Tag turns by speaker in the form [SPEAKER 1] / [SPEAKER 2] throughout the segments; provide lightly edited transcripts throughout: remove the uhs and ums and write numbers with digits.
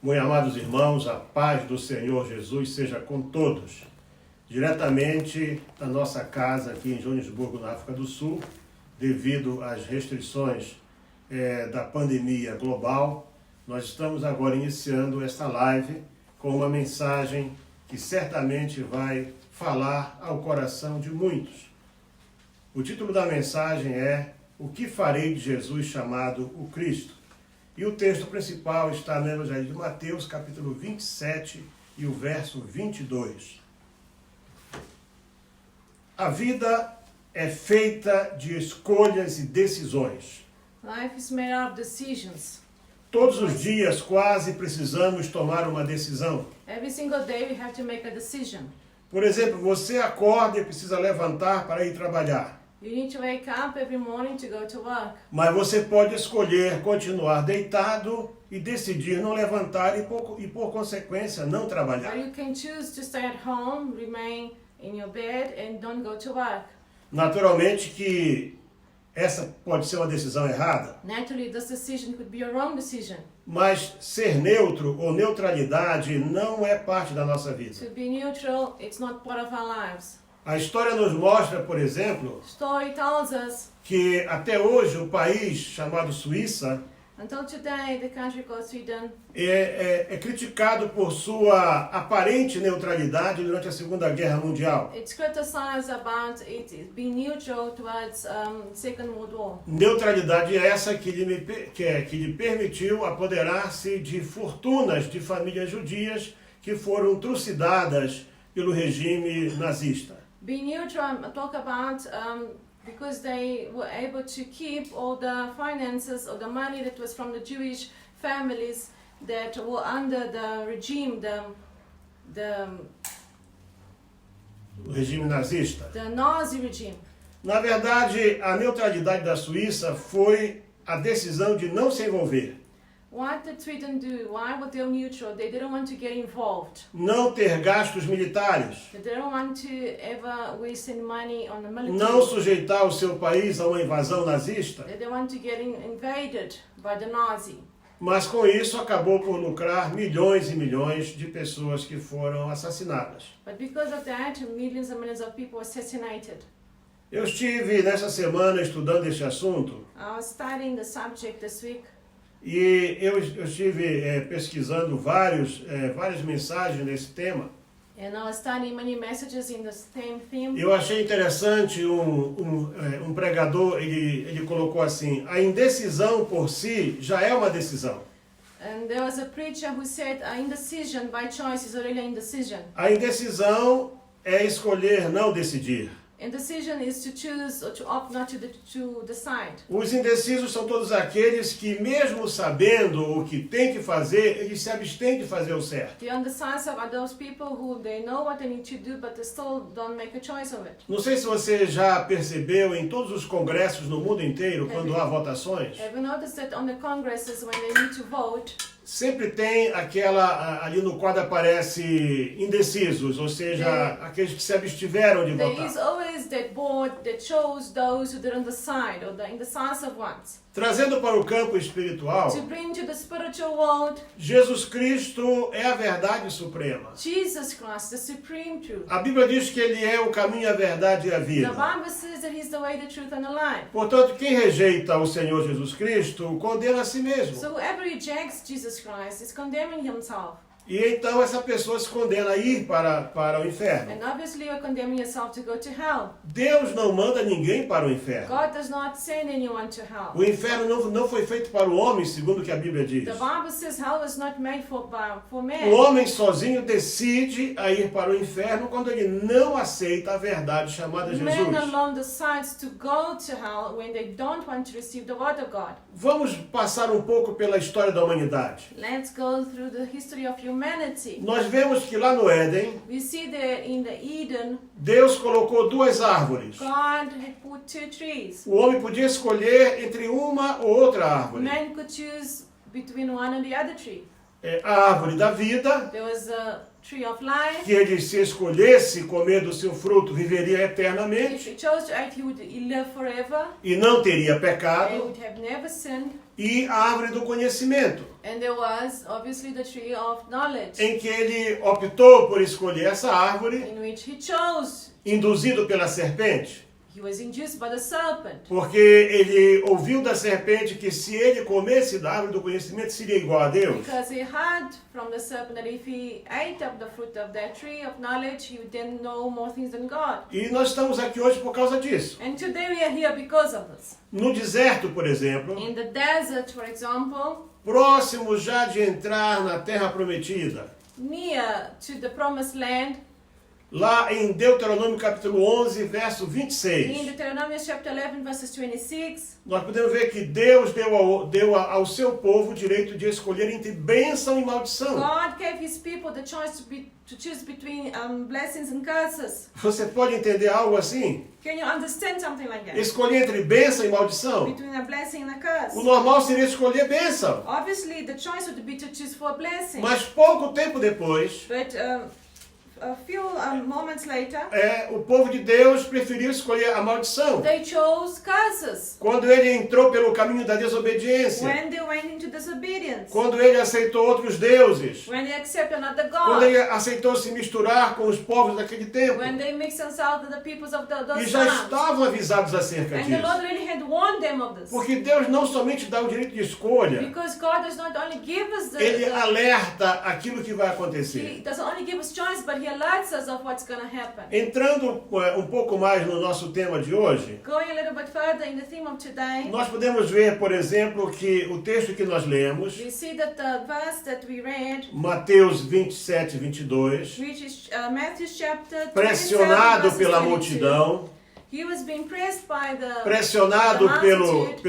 [SPEAKER 1] Muito amados irmãos, a paz do Senhor Jesus seja com todos. Diretamente da nossa casa aqui em Joanesburgo, na África do Sul, devido às restrições da pandemia global, nós estamos agora iniciando esta live com uma mensagem que certamente vai falar ao coração de muitos. O título da mensagem é O que farei de Jesus chamado o Cristo? E o texto principal está no Evangelho de Mateus, capítulo 27 e o verso 22. A vida é feita de escolhas e decisões.
[SPEAKER 2] Life is made up of decisions.
[SPEAKER 1] Todos os dias quase precisamos tomar uma decisão.
[SPEAKER 2] Every single day we have to make a decision.
[SPEAKER 1] Por exemplo, você acorda e precisa levantar para ir trabalhar.
[SPEAKER 2] You need to wake up every morning to go to work.
[SPEAKER 1] Mas você pode escolher continuar deitado e decidir não levantar e por consequência não
[SPEAKER 2] Or
[SPEAKER 1] trabalhar.
[SPEAKER 2] you can choose to stay at home, remain in your bed and don't go to work.
[SPEAKER 1] Naturalmente que essa pode ser uma decisão errada,
[SPEAKER 2] Naturally, this decision could be a wrong decision.
[SPEAKER 1] mas ser neutro ou neutralidade não é parte da nossa vida.
[SPEAKER 2] To be neutral, it's not part of our lives.
[SPEAKER 1] A história nos mostra, por exemplo,
[SPEAKER 2] Story tells us,
[SPEAKER 1] que até hoje o país chamado Suíça
[SPEAKER 2] until today, the country called Sweden
[SPEAKER 1] é criticado por sua aparente neutralidade durante a Segunda Guerra Mundial.
[SPEAKER 2] it's criticized about it being neutral towards Second World War.
[SPEAKER 1] Neutralidade essa que lhe permitiu apoderar-se de fortunas de famílias judias que foram trucidadas pelo regime nazista.
[SPEAKER 2] Being neutral, I talk about because they were able to keep all the finances or the money that was from the Jewish families that were under the regime,
[SPEAKER 1] O regime nazista.
[SPEAKER 2] the Nazi regime.
[SPEAKER 1] Na verdade, a neutralidade da Suíça foi a decisão de não se envolver,
[SPEAKER 2] What did Sweden do? Why were they neutral? They didn't want to get involved.
[SPEAKER 1] não ter gastos militares,
[SPEAKER 2] They didn't want to ever waste any money on the military.
[SPEAKER 1] não sujeitar o seu país a uma invasão nazista,
[SPEAKER 2] They didn't want to get invaded by the Nazi.
[SPEAKER 1] mas com isso acabou por lucrar milhões e milhões de pessoas que foram assassinadas.
[SPEAKER 2] But because of that, millions and millions of people were assassinated.
[SPEAKER 1] Eu estive nessa semana estudando este assunto
[SPEAKER 2] I was studying the subject this week.
[SPEAKER 1] e eu estive pesquisando várias mensagens nesse tema.
[SPEAKER 2] And I was studying many messages in the same theme.
[SPEAKER 1] Eu achei interessante um pregador, ele colocou assim: a indecisão por si já é uma decisão.
[SPEAKER 2] And there was a preacher who said, indecision by choice is already an indecision.
[SPEAKER 1] A indecisão é escolher não decidir.
[SPEAKER 2] Indecision is to choose or to opt not to decide.
[SPEAKER 1] Os indecisos são todos aqueles que, mesmo sabendo o que tem que fazer, eles se abstêm de fazer o certo.
[SPEAKER 2] The undecisive are those people who they know what they need to do, but they still don't make a choice of it.
[SPEAKER 1] Não sei se você já percebeu em todos os congressos no mundo inteiro, quando há votações,
[SPEAKER 2] Have you noticed that on the congresses when they need to vote,
[SPEAKER 1] sempre tem ali no quadro aparece indecisos, ou seja, aqueles que se abstiveram de
[SPEAKER 2] there is
[SPEAKER 1] votar.
[SPEAKER 2] always that board that shows those who didn't decide, or the indecisive ones.
[SPEAKER 1] Trazendo para o campo espiritual,
[SPEAKER 2] To bring to the spiritual world,
[SPEAKER 1] Jesus Cristo é a verdade suprema.
[SPEAKER 2] Jesus Christ, the supreme truth.
[SPEAKER 1] A Bíblia diz que Ele é o caminho, a verdade e a
[SPEAKER 2] The
[SPEAKER 1] vida.
[SPEAKER 2] Bible says that He's the way, the truth, and the life.
[SPEAKER 1] Portanto, quem rejeita o Senhor Jesus Cristo condena a si mesmo.
[SPEAKER 2] So whoever rejects Jesus Christ is condemning himself.
[SPEAKER 1] E então essa pessoa se condena a ir para o inferno.
[SPEAKER 2] And obviously you're condemning yourself to go to hell.
[SPEAKER 1] Deus não manda ninguém para o inferno.
[SPEAKER 2] God does not send anyone to hell.
[SPEAKER 1] O inferno não foi feito para o homem, segundo o que a Bíblia diz.
[SPEAKER 2] The Bible says hell was not made for
[SPEAKER 1] O
[SPEAKER 2] man.
[SPEAKER 1] homem sozinho decide a ir para o inferno quando ele não aceita a verdade chamada
[SPEAKER 2] Man
[SPEAKER 1] Jesus.
[SPEAKER 2] alone decides to go to hell when they don't want to receive the word of God.
[SPEAKER 1] Vamos passar um pouco pela história da humanidade.
[SPEAKER 2] Let's go through the history of humanity.
[SPEAKER 1] Nós vemos que lá no Éden,
[SPEAKER 2] We see that in the Eden,
[SPEAKER 1] Deus colocou duas árvores.
[SPEAKER 2] God had put two trees.
[SPEAKER 1] O homem podia escolher entre uma ou outra árvore.
[SPEAKER 2] Man could choose between one and the other tree.
[SPEAKER 1] A árvore da vida,
[SPEAKER 2] There was a tree of life.
[SPEAKER 1] que ele, se escolhesse comer do seu fruto, viveria
[SPEAKER 2] If
[SPEAKER 1] eternamente
[SPEAKER 2] he chose to eat, he would live forever.
[SPEAKER 1] e não teria
[SPEAKER 2] He
[SPEAKER 1] pecado.
[SPEAKER 2] would have never sinned.
[SPEAKER 1] e a árvore do conhecimento,
[SPEAKER 2] And there was obviously the tree of knowledge,
[SPEAKER 1] em que ele optou por escolher essa árvore,
[SPEAKER 2] in which he chose.
[SPEAKER 1] induzido pela serpente,
[SPEAKER 2] He was induced by the serpent.
[SPEAKER 1] porque ele ouviu da serpente que se ele comesse da árvore do conhecimento seria igual a Deus.
[SPEAKER 2] Because he heard from the serpent that if he ate of the fruit of that tree of knowledge, he would then know more things than God.
[SPEAKER 1] E nós estamos aqui hoje por causa disso.
[SPEAKER 2] And today we are here because of this.
[SPEAKER 1] No deserto, por exemplo,
[SPEAKER 2] In the desert, for example,
[SPEAKER 1] próximo já de entrar na terra prometida,
[SPEAKER 2] near to the promised land,
[SPEAKER 1] lá em Deuteronômio capítulo 11, verso
[SPEAKER 2] in
[SPEAKER 1] 26,
[SPEAKER 2] Deuteronomy chapter 11, verses 26,
[SPEAKER 1] nós podemos ver que Deus deu ao seu povo o direito de escolher entre bênção e maldição.
[SPEAKER 2] God gave his people the choice to choose between blessings and curses.
[SPEAKER 1] Você pode entender algo assim?
[SPEAKER 2] Can you understand something like that?
[SPEAKER 1] Escolher entre bênção e maldição?
[SPEAKER 2] Between a blessing and a curse.
[SPEAKER 1] O normal seria escolher bênção.
[SPEAKER 2] Obviously, the choice would be to choose for a blessing.
[SPEAKER 1] Mas pouco tempo depois,
[SPEAKER 2] But a few moments later,
[SPEAKER 1] o povo de Deus preferiu escolher a maldição.
[SPEAKER 2] they chose curses
[SPEAKER 1] Quando ele entrou pelo caminho da desobediência,
[SPEAKER 2] when they went into disobedience,
[SPEAKER 1] quando ele aceitou outros deuses,
[SPEAKER 2] when they accepted another
[SPEAKER 1] quando
[SPEAKER 2] God,
[SPEAKER 1] ele aceitou se misturar com os povos daquele tempo,
[SPEAKER 2] when they mixed themselves with the peoples of
[SPEAKER 1] e
[SPEAKER 2] those
[SPEAKER 1] já
[SPEAKER 2] times.
[SPEAKER 1] estavam avisados acerca
[SPEAKER 2] And the Lord
[SPEAKER 1] disso.
[SPEAKER 2] really had warned them of this.
[SPEAKER 1] Porque Deus não somente dá o direito de escolha,
[SPEAKER 2] Because God does not only give us
[SPEAKER 1] ele alerta aquilo que vai acontecer.
[SPEAKER 2] He doesn't only give us choice, but He alerts us of what's going to happen.
[SPEAKER 1] Entrando um pouco mais no nosso tema de hoje,
[SPEAKER 2] Going a little bit further in the theme of today,
[SPEAKER 1] nós podemos ver, por exemplo, que o texto que nós lemos,
[SPEAKER 2] we see that the verse that we read,
[SPEAKER 1] Mateus 27, 22,
[SPEAKER 2] which is Matthew chapter 27,
[SPEAKER 1] pressionado
[SPEAKER 2] verses
[SPEAKER 1] pela
[SPEAKER 2] 22.
[SPEAKER 1] multidão,
[SPEAKER 2] He was being pressed by the
[SPEAKER 1] pressionado
[SPEAKER 2] multitude,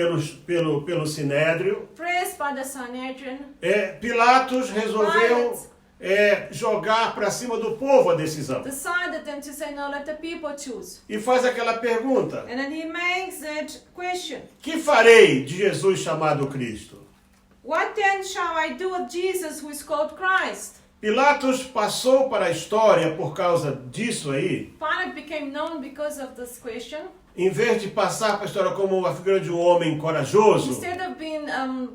[SPEAKER 1] pelo Sinédrio,
[SPEAKER 2] pressed by the Sanhedrin.
[SPEAKER 1] Pilatos resolveu jogar para cima do povo a decisão.
[SPEAKER 2] Decided then to say, no, let the people choose.
[SPEAKER 1] E faz aquela pergunta:
[SPEAKER 2] And then he makes that question.
[SPEAKER 1] que farei de Jesus chamado Cristo?
[SPEAKER 2] What then shall I do with Jesus who is called Christ?
[SPEAKER 1] Pilatos passou para a história por causa disso aí,
[SPEAKER 2] Pilate became known because of this question.
[SPEAKER 1] em vez de passar para a história como a figura de um homem corajoso,
[SPEAKER 2] Instead of being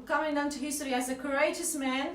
[SPEAKER 2] coming down to history as a courageous man,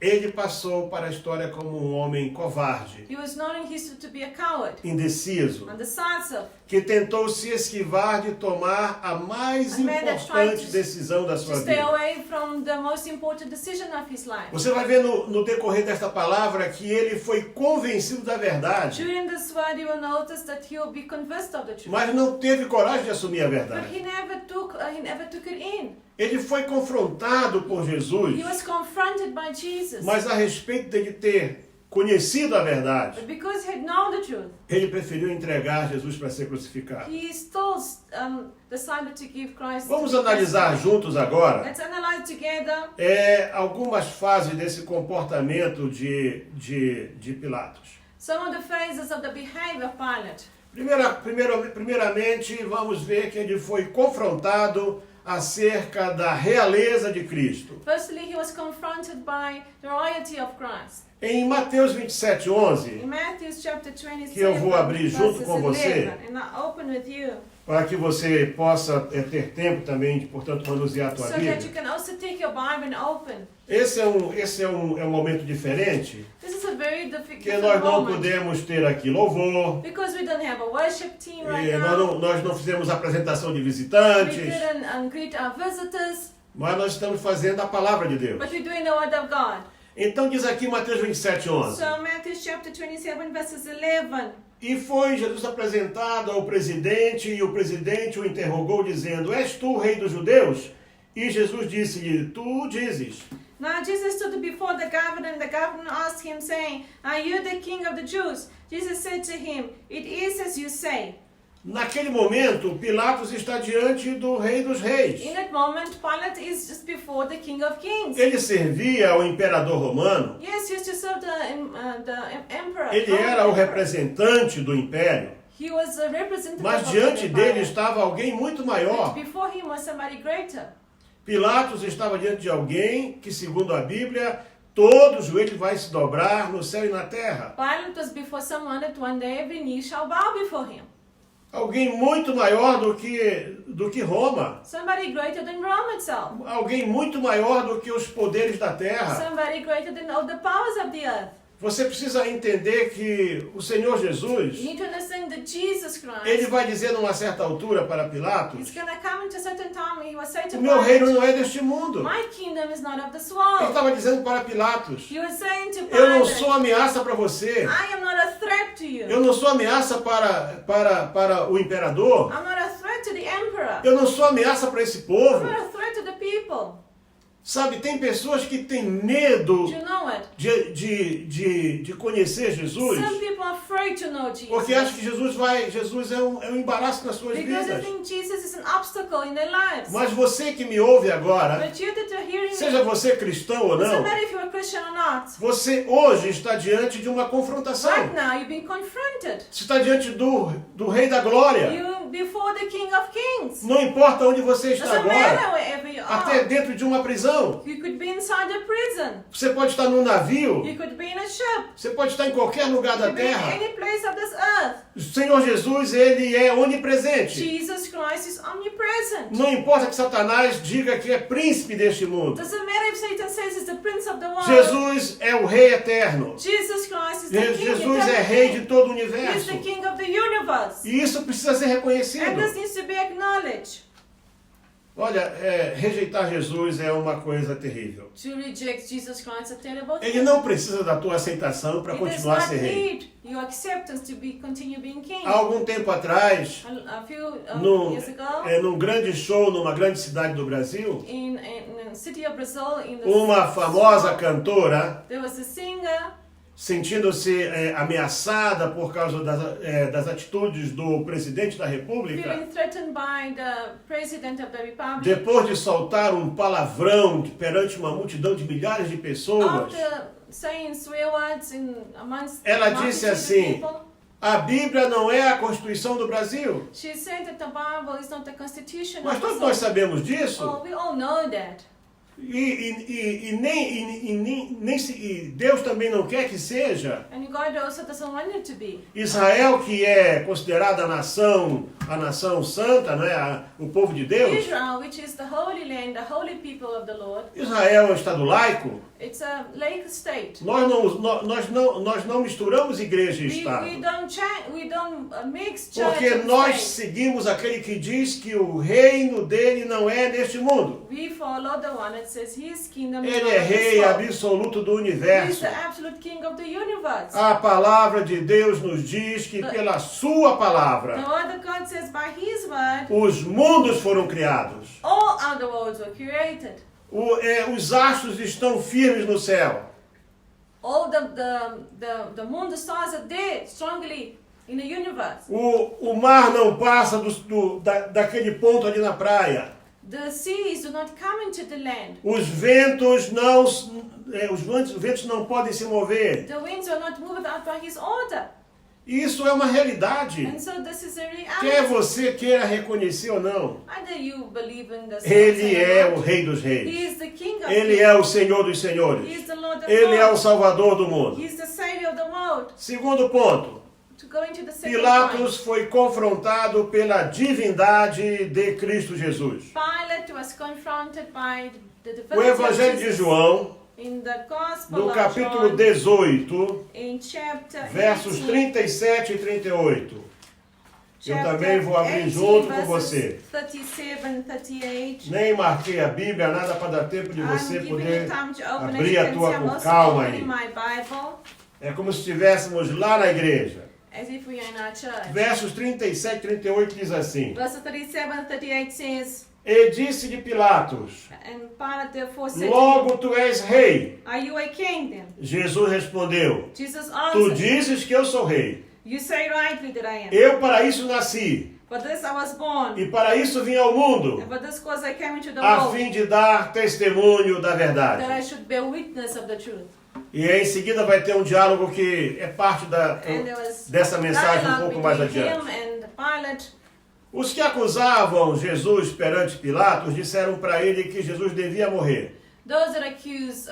[SPEAKER 1] ele passou para a história como um homem covarde,
[SPEAKER 2] he was known in history to be a coward,
[SPEAKER 1] indeciso,
[SPEAKER 2] undecisive,
[SPEAKER 1] que tentou se esquivar de tomar a mais
[SPEAKER 2] A man that tried
[SPEAKER 1] importante
[SPEAKER 2] to-
[SPEAKER 1] decisão da
[SPEAKER 2] to
[SPEAKER 1] sua
[SPEAKER 2] stay
[SPEAKER 1] vida.
[SPEAKER 2] away from the most important decision of his life.
[SPEAKER 1] Você vai ver no decorrer desta palavra que ele foi convencido da verdade,
[SPEAKER 2] During this word, you will notice that he will be convinced of the truth.
[SPEAKER 1] mas não teve coragem de assumir a
[SPEAKER 2] But
[SPEAKER 1] verdade.
[SPEAKER 2] he never took it in.
[SPEAKER 1] Ele foi confrontado por Jesus,
[SPEAKER 2] He was confronted by Jesus.
[SPEAKER 1] mas a respeito dele ter conhecido a verdade,
[SPEAKER 2] But because he had known the truth,
[SPEAKER 1] ele preferiu entregar Jesus para ser crucificado.
[SPEAKER 2] he still decided to give Christ.
[SPEAKER 1] Vamos analisar juntos agora
[SPEAKER 2] Let's analyze together
[SPEAKER 1] algumas fases desse comportamento de Pilatos.
[SPEAKER 2] some of the phases of the behavior of Pilate.
[SPEAKER 1] Primeiramente, vamos ver que ele foi confrontado acerca da realeza de Cristo.
[SPEAKER 2] Firstly, he was confronted by the royalty of Christ.
[SPEAKER 1] Em Mateus 27, 11,
[SPEAKER 2] In Matthew chapter 27,
[SPEAKER 1] que eu vou abrir junto
[SPEAKER 2] verses
[SPEAKER 1] com você,
[SPEAKER 2] 11, and I open with you,
[SPEAKER 1] para que você possa ter tempo também de, portanto, manusear a tua
[SPEAKER 2] so that you
[SPEAKER 1] Bíblia.
[SPEAKER 2] can also take your Bible and open.
[SPEAKER 1] Esse é um momento diferente,
[SPEAKER 2] This is a very
[SPEAKER 1] que
[SPEAKER 2] difficult
[SPEAKER 1] nós não
[SPEAKER 2] moment
[SPEAKER 1] podemos ter aqui louvor,
[SPEAKER 2] because we don't have a worship team right
[SPEAKER 1] e
[SPEAKER 2] now.
[SPEAKER 1] nós não fizemos apresentação de
[SPEAKER 2] We
[SPEAKER 1] visitantes,
[SPEAKER 2] didn't greet our visitors,
[SPEAKER 1] mas nós estamos fazendo a palavra de Deus.
[SPEAKER 2] but we're doing the word of God.
[SPEAKER 1] Então diz aqui Mateus 27, 11.
[SPEAKER 2] So Matthew chapter 27, verses 11.
[SPEAKER 1] E foi Jesus apresentado ao presidente, e o presidente o interrogou, dizendo: És tu o rei dos judeus? E Jesus disse-lhe: Tu dizes.
[SPEAKER 2] Now Jesus stood before the governor, and the governor asked him, saying, Are you the king of the Jews? Jesus said to him, It is as you say.
[SPEAKER 1] Naquele momento, Pilatos está diante do rei dos reis.
[SPEAKER 2] In that moment, Pilate is just before the King of Kings.
[SPEAKER 1] Ele servia ao imperador romano,
[SPEAKER 2] Yes, he used to serve the emperor.
[SPEAKER 1] ele era o representante do império,
[SPEAKER 2] He was a representative
[SPEAKER 1] mas
[SPEAKER 2] of
[SPEAKER 1] diante
[SPEAKER 2] the
[SPEAKER 1] dele
[SPEAKER 2] empire.
[SPEAKER 1] estava alguém muito maior.
[SPEAKER 2] Before him was somebody greater.
[SPEAKER 1] Pilatos estava diante de alguém que, segundo a Bíblia, todo joelho vai se dobrar no céu e na terra.
[SPEAKER 2] Pilate was before someone that one day every knee shall bow before him.
[SPEAKER 1] Alguém muito maior do que Roma.
[SPEAKER 2] Somebody greater than Rome itself.
[SPEAKER 1] Alguém muito maior do que os poderes da terra.
[SPEAKER 2] Somebody greater than all the powers of the earth.
[SPEAKER 1] Você precisa entender que o Senhor
[SPEAKER 2] You
[SPEAKER 1] Jesus,
[SPEAKER 2] need to understand that Jesus
[SPEAKER 1] ele
[SPEAKER 2] Christ,
[SPEAKER 1] vai dizer numa certa altura para
[SPEAKER 2] he's
[SPEAKER 1] Pilatos,
[SPEAKER 2] going to come into a certain time, he will say to
[SPEAKER 1] o meu reino
[SPEAKER 2] Pilate,
[SPEAKER 1] não é deste mundo.
[SPEAKER 2] my kingdom is not of this
[SPEAKER 1] Ele
[SPEAKER 2] world.
[SPEAKER 1] estava dizendo para Pilatos,
[SPEAKER 2] You are saying to
[SPEAKER 1] eu não
[SPEAKER 2] Pilate,
[SPEAKER 1] sou ameaça para você.
[SPEAKER 2] I am not a threat to you.
[SPEAKER 1] Eu não sou ameaça para o imperador.
[SPEAKER 2] I'm not a threat to the emperor.
[SPEAKER 1] Eu não sou ameaça para esse
[SPEAKER 2] I'm
[SPEAKER 1] povo.
[SPEAKER 2] not a threat to the people.
[SPEAKER 1] Sabe, tem pessoas que têm medo
[SPEAKER 2] Do you know it?
[SPEAKER 1] de conhecer Jesus,
[SPEAKER 2] Some people are afraid to know Jesus.
[SPEAKER 1] porque acham que Jesus é um embaraço nas suas
[SPEAKER 2] Because they
[SPEAKER 1] vidas.
[SPEAKER 2] think Jesus is an obstacle in their lives.
[SPEAKER 1] Mas você que me ouve agora,
[SPEAKER 2] But you that are hearing
[SPEAKER 1] seja
[SPEAKER 2] me,
[SPEAKER 1] você cristão ou
[SPEAKER 2] doesn't
[SPEAKER 1] não,
[SPEAKER 2] matter if you're a Christian or not.
[SPEAKER 1] você hoje está diante de uma confrontação.
[SPEAKER 2] Right now, you've been confronted.
[SPEAKER 1] Você está diante do Rei da Glória.
[SPEAKER 2] You before the King of Kings.
[SPEAKER 1] Não importa onde você está
[SPEAKER 2] Doesn't
[SPEAKER 1] agora,
[SPEAKER 2] matter wherever you
[SPEAKER 1] até
[SPEAKER 2] are.
[SPEAKER 1] dentro de uma prisão.
[SPEAKER 2] You could be inside a prison.
[SPEAKER 1] Você pode estar num navio,
[SPEAKER 2] You could be in a ship.
[SPEAKER 1] você pode estar em qualquer lugar
[SPEAKER 2] You
[SPEAKER 1] da
[SPEAKER 2] could be in
[SPEAKER 1] terra.
[SPEAKER 2] any place of this earth.
[SPEAKER 1] O Senhor Jesus, ele é onipresente.
[SPEAKER 2] Jesus Christ is omnipresent.
[SPEAKER 1] Não importa que Satanás diga que é príncipe deste mundo.
[SPEAKER 2] Doesn't matter if Satan says he's the prince of the world.
[SPEAKER 1] Jesus é o rei eterno.
[SPEAKER 2] Jesus Christ is the King.
[SPEAKER 1] Jesus é
[SPEAKER 2] eternal
[SPEAKER 1] rei
[SPEAKER 2] King.
[SPEAKER 1] de todo o
[SPEAKER 2] He is
[SPEAKER 1] universo.
[SPEAKER 2] the King of the universe.
[SPEAKER 1] E isso precisa ser
[SPEAKER 2] And
[SPEAKER 1] reconhecido.
[SPEAKER 2] this needs to be acknowledged.
[SPEAKER 1] Olha, rejeitar Jesus é uma coisa terrível.
[SPEAKER 2] To reject Jesus Christ is a terrible
[SPEAKER 1] Ele
[SPEAKER 2] thing.
[SPEAKER 1] não precisa da tua aceitação para
[SPEAKER 2] It does
[SPEAKER 1] continuar a
[SPEAKER 2] not
[SPEAKER 1] ser rei.
[SPEAKER 2] need your acceptance to continue being king.
[SPEAKER 1] Há algum tempo atrás,
[SPEAKER 2] A few years ago,
[SPEAKER 1] num grande show numa grande cidade do Brasil,
[SPEAKER 2] in the city of Brazil, in the
[SPEAKER 1] uma famosa cantora,
[SPEAKER 2] there was a singer
[SPEAKER 1] sentindo-se ameaçada por causa das atitudes do presidente da República,
[SPEAKER 2] feeling threatened by the president of the republic.
[SPEAKER 1] depois de soltar um palavrão perante uma multidão de milhares de pessoas,
[SPEAKER 2] After saying swear words amongst
[SPEAKER 1] ela
[SPEAKER 2] multitude
[SPEAKER 1] disse
[SPEAKER 2] of
[SPEAKER 1] assim,
[SPEAKER 2] people,
[SPEAKER 1] a Bíblia não é a Constituição do Brasil.
[SPEAKER 2] she said that the Bible is not the constitution
[SPEAKER 1] Mas
[SPEAKER 2] of
[SPEAKER 1] todos
[SPEAKER 2] Brazil.
[SPEAKER 1] nós sabemos disso.
[SPEAKER 2] Oh, we all know that.
[SPEAKER 1] E Deus também não quer que seja.
[SPEAKER 2] And God also doesn't want it to be.
[SPEAKER 1] Israel, que é considerada a nação santa, né? O povo de Deus.
[SPEAKER 2] Israel, which is the holy land, the holy people of the Lord,
[SPEAKER 1] Israel é um estado laico.
[SPEAKER 2] it's a lake state.
[SPEAKER 1] Nós não misturamos igreja e
[SPEAKER 2] We
[SPEAKER 1] Estado.
[SPEAKER 2] don't mix church
[SPEAKER 1] Porque
[SPEAKER 2] and
[SPEAKER 1] nós
[SPEAKER 2] state.
[SPEAKER 1] seguimos aquele que diz que o reino dele não é neste mundo.
[SPEAKER 2] We follow the one that says his kingdom is
[SPEAKER 1] Ele
[SPEAKER 2] not
[SPEAKER 1] é
[SPEAKER 2] of this
[SPEAKER 1] rei
[SPEAKER 2] world.
[SPEAKER 1] absoluto do
[SPEAKER 2] He is
[SPEAKER 1] universo.
[SPEAKER 2] the absolute king of the universe.
[SPEAKER 1] A palavra de Deus nos diz que pela sua
[SPEAKER 2] The
[SPEAKER 1] palavra
[SPEAKER 2] word of God says by his word,
[SPEAKER 1] os mundos foram criados.
[SPEAKER 2] all other worlds were created.
[SPEAKER 1] Os astros estão firmes no céu.
[SPEAKER 2] All the moon, the stars are there strongly in the universe.
[SPEAKER 1] O mar não passa daquele ponto ali na praia.
[SPEAKER 2] The seas do not come into the land.
[SPEAKER 1] Os ventos não podem se mover.
[SPEAKER 2] The winds are not moved out by his order.
[SPEAKER 1] Isso é uma realidade.
[SPEAKER 2] And so this is a
[SPEAKER 1] Quer
[SPEAKER 2] reality.
[SPEAKER 1] você queira reconhecer ou não,
[SPEAKER 2] Either you believe in the
[SPEAKER 1] Ele é
[SPEAKER 2] or
[SPEAKER 1] o
[SPEAKER 2] not.
[SPEAKER 1] Rei dos
[SPEAKER 2] He
[SPEAKER 1] Reis.
[SPEAKER 2] is the King of
[SPEAKER 1] Ele
[SPEAKER 2] kings.
[SPEAKER 1] é o Senhor dos
[SPEAKER 2] He
[SPEAKER 1] Senhores.
[SPEAKER 2] is the Lord of
[SPEAKER 1] Ele é o
[SPEAKER 2] lords.
[SPEAKER 1] Salvador do mundo.
[SPEAKER 2] He is the Savior of the world.
[SPEAKER 1] Segundo ponto,
[SPEAKER 2] To go into the second
[SPEAKER 1] Pilatos foi confrontado pela divindade de Cristo Jesus.
[SPEAKER 2] point, Pilate was confronted by the
[SPEAKER 1] O
[SPEAKER 2] divinity of
[SPEAKER 1] Evangelho de
[SPEAKER 2] Jesus.
[SPEAKER 1] João,
[SPEAKER 2] In the Gospel
[SPEAKER 1] no
[SPEAKER 2] of
[SPEAKER 1] capítulo
[SPEAKER 2] John,
[SPEAKER 1] 18,
[SPEAKER 2] in chapter
[SPEAKER 1] versos
[SPEAKER 2] 18,
[SPEAKER 1] 37 e 38. Eu
[SPEAKER 2] chapter
[SPEAKER 1] também vou abrir
[SPEAKER 2] 18,
[SPEAKER 1] junto com
[SPEAKER 2] verses
[SPEAKER 1] você.
[SPEAKER 2] 37 and 38.
[SPEAKER 1] Nem marquei a Bíblia, nada para dar tempo de você
[SPEAKER 2] I'm giving
[SPEAKER 1] poder
[SPEAKER 2] you time to open it.
[SPEAKER 1] abrir
[SPEAKER 2] You
[SPEAKER 1] a
[SPEAKER 2] can
[SPEAKER 1] tua
[SPEAKER 2] see I'm
[SPEAKER 1] com
[SPEAKER 2] also
[SPEAKER 1] calma
[SPEAKER 2] opening
[SPEAKER 1] aí.
[SPEAKER 2] my Bible
[SPEAKER 1] É como se estivéssemos lá na igreja.
[SPEAKER 2] as if we are in our church.
[SPEAKER 1] Versos 37 e 38 diz assim.
[SPEAKER 2] Verse 37 and 38 says,
[SPEAKER 1] E disse de Pilatos,
[SPEAKER 2] and Pilate therefore said to him,
[SPEAKER 1] logo tu és rei.
[SPEAKER 2] are you a king then?
[SPEAKER 1] Jesus respondeu,
[SPEAKER 2] Jesus
[SPEAKER 1] tu
[SPEAKER 2] answered,
[SPEAKER 1] dizes que eu sou rei.
[SPEAKER 2] you say rightly that I am.
[SPEAKER 1] Eu para isso nasci,
[SPEAKER 2] For this I was born,
[SPEAKER 1] e para isso vim ao mundo,
[SPEAKER 2] and for this cause I came into the
[SPEAKER 1] a
[SPEAKER 2] world,
[SPEAKER 1] fim de dar testemunho da
[SPEAKER 2] that I
[SPEAKER 1] verdade.
[SPEAKER 2] should bear witness of the truth.
[SPEAKER 1] E em seguida vai ter um diálogo que é parte
[SPEAKER 2] And there was
[SPEAKER 1] dessa mensagem um
[SPEAKER 2] dialogue
[SPEAKER 1] pouco mais
[SPEAKER 2] between him
[SPEAKER 1] adiante.
[SPEAKER 2] and Pilate.
[SPEAKER 1] Os que acusavam Jesus perante Pilatos disseram para ele que Jesus devia morrer.
[SPEAKER 2] Those that accuse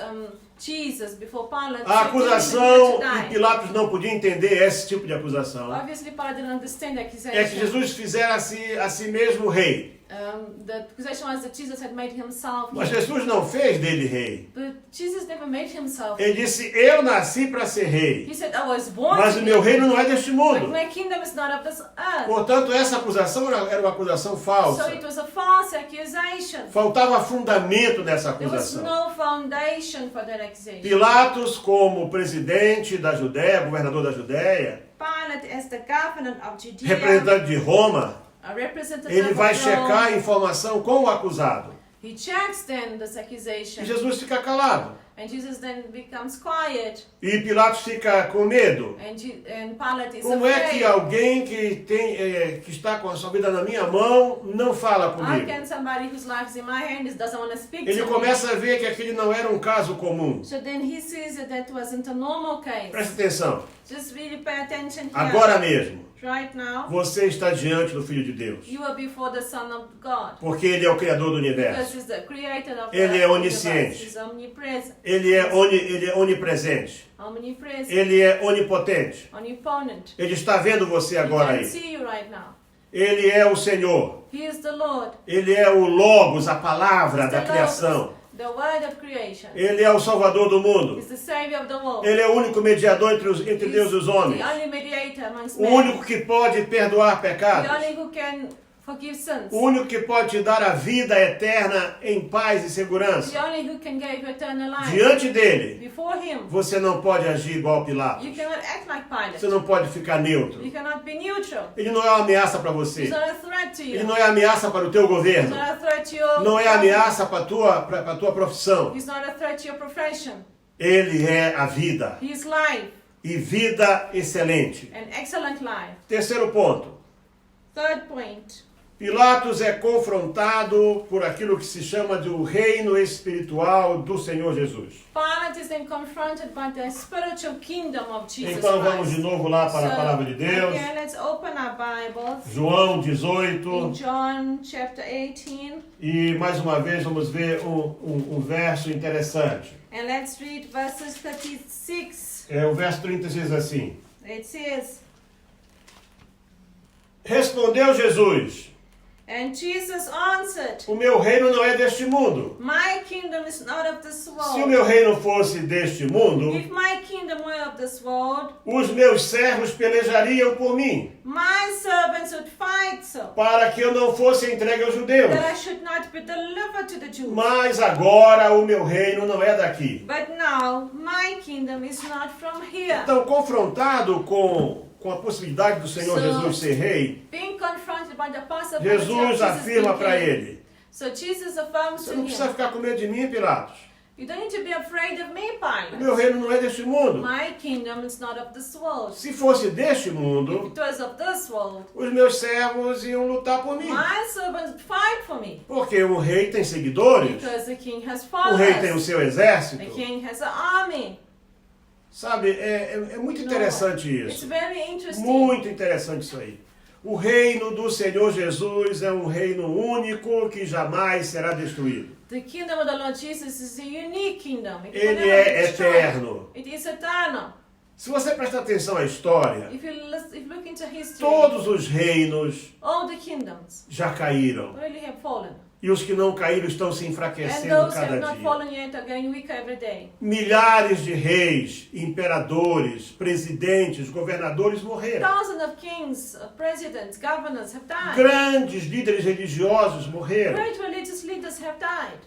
[SPEAKER 2] Jesus before Pilate,
[SPEAKER 1] A
[SPEAKER 2] said, "You
[SPEAKER 1] acusação,
[SPEAKER 2] need to
[SPEAKER 1] e
[SPEAKER 2] die."
[SPEAKER 1] Pilatos não podia entender esse tipo de acusação,
[SPEAKER 2] Obviously, Pilate didn't understand the accusation.
[SPEAKER 1] é que Jesus fizera a si mesmo rei.
[SPEAKER 2] The accusation was that Jesus had made himself
[SPEAKER 1] Mas
[SPEAKER 2] king.
[SPEAKER 1] Jesus não fez dele rei.
[SPEAKER 2] But Jesus never made himself
[SPEAKER 1] Ele
[SPEAKER 2] king.
[SPEAKER 1] disse, eu nasci para ser rei,
[SPEAKER 2] He said, "I was born
[SPEAKER 1] mas
[SPEAKER 2] to
[SPEAKER 1] o
[SPEAKER 2] be
[SPEAKER 1] meu
[SPEAKER 2] king,
[SPEAKER 1] reino não é deste
[SPEAKER 2] but
[SPEAKER 1] mundo.
[SPEAKER 2] my kingdom is not of this earth."
[SPEAKER 1] Portanto, essa acusação era uma acusação
[SPEAKER 2] So
[SPEAKER 1] falsa.
[SPEAKER 2] it was a false accusation.
[SPEAKER 1] Faltava fundamento nessa
[SPEAKER 2] There was
[SPEAKER 1] acusação.
[SPEAKER 2] no foundation for that accusation.
[SPEAKER 1] Pilatos, como presidente da Judéia, governador da Judéia,
[SPEAKER 2] Pilate, as the governor of Judea,
[SPEAKER 1] representante de Roma,
[SPEAKER 2] a representative
[SPEAKER 1] ele vai
[SPEAKER 2] of Rome,
[SPEAKER 1] checar a informação com o acusado.
[SPEAKER 2] he checks then this
[SPEAKER 1] E
[SPEAKER 2] accusation.
[SPEAKER 1] Jesus fica calado.
[SPEAKER 2] And Jesus then becomes quiet.
[SPEAKER 1] E Pilatos fica com medo.
[SPEAKER 2] And Pilate is
[SPEAKER 1] Como é que
[SPEAKER 2] afraid.
[SPEAKER 1] alguém que está com a sua vida na minha mão não fala
[SPEAKER 2] How
[SPEAKER 1] comigo?
[SPEAKER 2] can somebody whose life is in my hand doesn't want to speak
[SPEAKER 1] Ele
[SPEAKER 2] to me?
[SPEAKER 1] começa a ver que aquele não era um caso comum.
[SPEAKER 2] So then he sees that wasn't a normal case.
[SPEAKER 1] Presta atenção.
[SPEAKER 2] Just really pay attention here.
[SPEAKER 1] Agora mesmo,
[SPEAKER 2] Right now,
[SPEAKER 1] você está diante do Filho de Deus.
[SPEAKER 2] you are before the Son of God.
[SPEAKER 1] Porque Ele é o Criador do
[SPEAKER 2] Because
[SPEAKER 1] universo.
[SPEAKER 2] he's the creator of
[SPEAKER 1] Ele
[SPEAKER 2] the
[SPEAKER 1] é onisciente.
[SPEAKER 2] universe. He's omnipresent.
[SPEAKER 1] Ele é onipresente.
[SPEAKER 2] Omnipresent.
[SPEAKER 1] Ele é onipotente.
[SPEAKER 2] Omnipotent.
[SPEAKER 1] Ele está vendo você
[SPEAKER 2] He
[SPEAKER 1] agora
[SPEAKER 2] can
[SPEAKER 1] aí.
[SPEAKER 2] see you right now.
[SPEAKER 1] Ele é o Senhor.
[SPEAKER 2] He is the Lord.
[SPEAKER 1] Ele é o Logos, a palavra
[SPEAKER 2] He's
[SPEAKER 1] da
[SPEAKER 2] the
[SPEAKER 1] criação.
[SPEAKER 2] Logos, the word of creation.
[SPEAKER 1] Ele é o Salvador do mundo.
[SPEAKER 2] He's the savior of the world.
[SPEAKER 1] Ele é o único mediador entre
[SPEAKER 2] He's
[SPEAKER 1] Deus e os homens.
[SPEAKER 2] the only mediator amongst
[SPEAKER 1] O
[SPEAKER 2] men.
[SPEAKER 1] único que pode perdoar
[SPEAKER 2] The
[SPEAKER 1] pecados.
[SPEAKER 2] only who can forgive sins.
[SPEAKER 1] O único que pode te dar a vida eterna em paz e segurança.
[SPEAKER 2] The only who can give you eternal life.
[SPEAKER 1] Diante dele,
[SPEAKER 2] Before him,
[SPEAKER 1] você não pode agir igual a Pilatos.
[SPEAKER 2] you cannot act like Pilate.
[SPEAKER 1] Você não pode ficar neutro.
[SPEAKER 2] You cannot be neutral.
[SPEAKER 1] Ele não é uma ameaça para
[SPEAKER 2] He's
[SPEAKER 1] você.
[SPEAKER 2] not a threat to
[SPEAKER 1] Ele
[SPEAKER 2] you.
[SPEAKER 1] não é ameaça para o teu
[SPEAKER 2] He's
[SPEAKER 1] governo.
[SPEAKER 2] not a threat to your
[SPEAKER 1] Não é ameaça para a tua profissão.
[SPEAKER 2] He's not a threat to your profession.
[SPEAKER 1] Ele é a vida.
[SPEAKER 2] He's life,
[SPEAKER 1] E vida excelente.
[SPEAKER 2] an excellent life.
[SPEAKER 1] Terceiro ponto.
[SPEAKER 2] Third point.
[SPEAKER 1] Pilatos é confrontado por aquilo que se chama do reino espiritual do Senhor Jesus.
[SPEAKER 2] Pilate is then confronted by the spiritual kingdom of Jesus
[SPEAKER 1] Então vamos de
[SPEAKER 2] Christ.
[SPEAKER 1] novo lá para a palavra de Deus.
[SPEAKER 2] Again, let's open our Bibles
[SPEAKER 1] João
[SPEAKER 2] in
[SPEAKER 1] 18.
[SPEAKER 2] John chapter 18,
[SPEAKER 1] E mais uma vez vamos ver um verso interessante.
[SPEAKER 2] and let's read verses 36.
[SPEAKER 1] O verso 30 diz assim.
[SPEAKER 2] It says,
[SPEAKER 1] Respondeu Jesus,
[SPEAKER 2] "And Jesus answered,
[SPEAKER 1] o meu reino não é deste mundo.
[SPEAKER 2] My kingdom is not of this
[SPEAKER 1] Se o
[SPEAKER 2] world.
[SPEAKER 1] meu reino fosse deste mundo,
[SPEAKER 2] If my kingdom were of this world,
[SPEAKER 1] os meus servos pelejariam por mim,
[SPEAKER 2] my servants would fight so,
[SPEAKER 1] para que eu não fosse entregue aos judeus.
[SPEAKER 2] that I should not be delivered to the Jews.
[SPEAKER 1] Mas agora o meu reino não é daqui.
[SPEAKER 2] But now my kingdom is not from here."
[SPEAKER 1] Então, confrontado com a possibilidade do Senhor Jesus ser rei,
[SPEAKER 2] Being confronted by the possibility of
[SPEAKER 1] Jesus
[SPEAKER 2] Jesus
[SPEAKER 1] afirma
[SPEAKER 2] being
[SPEAKER 1] para
[SPEAKER 2] king.
[SPEAKER 1] ele,
[SPEAKER 2] So Jesus affirms
[SPEAKER 1] você
[SPEAKER 2] to
[SPEAKER 1] não precisa
[SPEAKER 2] him,
[SPEAKER 1] ficar com medo de mim, Pilatos.
[SPEAKER 2] "You don't need to be afraid of me,
[SPEAKER 1] O meu
[SPEAKER 2] Pilate.
[SPEAKER 1] reino não é deste mundo.
[SPEAKER 2] My kingdom is not of this world.
[SPEAKER 1] Se fosse deste
[SPEAKER 2] If
[SPEAKER 1] mundo,
[SPEAKER 2] it was of this world,
[SPEAKER 1] os meus servos iam lutar por mim.
[SPEAKER 2] my servants would fight for me.
[SPEAKER 1] Porque o rei tem seguidores,
[SPEAKER 2] Because the king has
[SPEAKER 1] o rei tem o
[SPEAKER 2] followers.
[SPEAKER 1] seu
[SPEAKER 2] The
[SPEAKER 1] exército.
[SPEAKER 2] king has an army.
[SPEAKER 1] Sabe, é muito interessante
[SPEAKER 2] It's
[SPEAKER 1] isso.
[SPEAKER 2] very interesting.
[SPEAKER 1] Muito interessante isso aí. O reino do Senhor Jesus é um reino único que jamais será destruído.
[SPEAKER 2] The kingdom of the Lord Jesus is a unique kingdom. It will
[SPEAKER 1] Ele
[SPEAKER 2] never
[SPEAKER 1] é
[SPEAKER 2] be destroyed.
[SPEAKER 1] eterno.
[SPEAKER 2] It is eternal.
[SPEAKER 1] Se você prestar atenção à história,
[SPEAKER 2] If you look into history,
[SPEAKER 1] todos os reinos
[SPEAKER 2] all the kingdoms
[SPEAKER 1] já caíram.
[SPEAKER 2] really have fallen.
[SPEAKER 1] E os que não caíram estão se
[SPEAKER 2] And
[SPEAKER 1] enfraquecendo
[SPEAKER 2] those who have
[SPEAKER 1] cada
[SPEAKER 2] not
[SPEAKER 1] dia.
[SPEAKER 2] fallen yet are getting weaker every day.
[SPEAKER 1] Milhares de reis, imperadores, presidentes, governadores morreram.
[SPEAKER 2] Thousands of kings, presidents, governors have died.
[SPEAKER 1] Grandes líderes religiosos morreram.
[SPEAKER 2] Great religious leaders have died.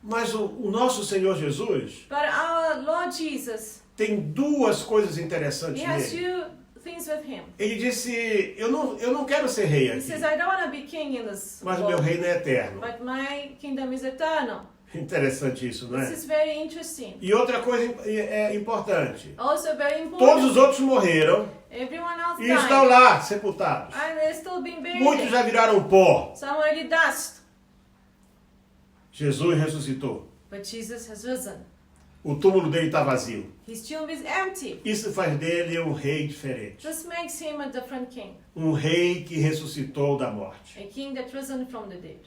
[SPEAKER 1] Mas o nosso Senhor Jesus
[SPEAKER 2] But our Lord Jesus,
[SPEAKER 1] tem duas coisas interessantes
[SPEAKER 2] he has
[SPEAKER 1] nele.
[SPEAKER 2] two things with him.
[SPEAKER 1] Ele disse, eu não quero ser rei
[SPEAKER 2] He
[SPEAKER 1] aqui,
[SPEAKER 2] says, "I don't want to be king in this
[SPEAKER 1] mas o meu
[SPEAKER 2] world,
[SPEAKER 1] reino é eterno.
[SPEAKER 2] but my kingdom is eternal."
[SPEAKER 1] Interessante isso, não
[SPEAKER 2] This
[SPEAKER 1] é?
[SPEAKER 2] is very interesting.
[SPEAKER 1] E outra coisa importante.
[SPEAKER 2] Also very
[SPEAKER 1] Todos
[SPEAKER 2] important.
[SPEAKER 1] os outros morreram
[SPEAKER 2] Everyone else
[SPEAKER 1] e estão
[SPEAKER 2] died.
[SPEAKER 1] lá, sepultados.
[SPEAKER 2] And they're still being buried.
[SPEAKER 1] Muitos já viraram pó.
[SPEAKER 2] Some already dust.
[SPEAKER 1] Jesus ressuscitou.
[SPEAKER 2] But Jesus has risen.
[SPEAKER 1] O túmulo dele está vazio.
[SPEAKER 2] His tomb is empty.
[SPEAKER 1] Isso faz dele um rei diferente.
[SPEAKER 2] This makes him a different king.
[SPEAKER 1] Um rei que ressuscitou da morte.
[SPEAKER 2] A king that risen from the dead.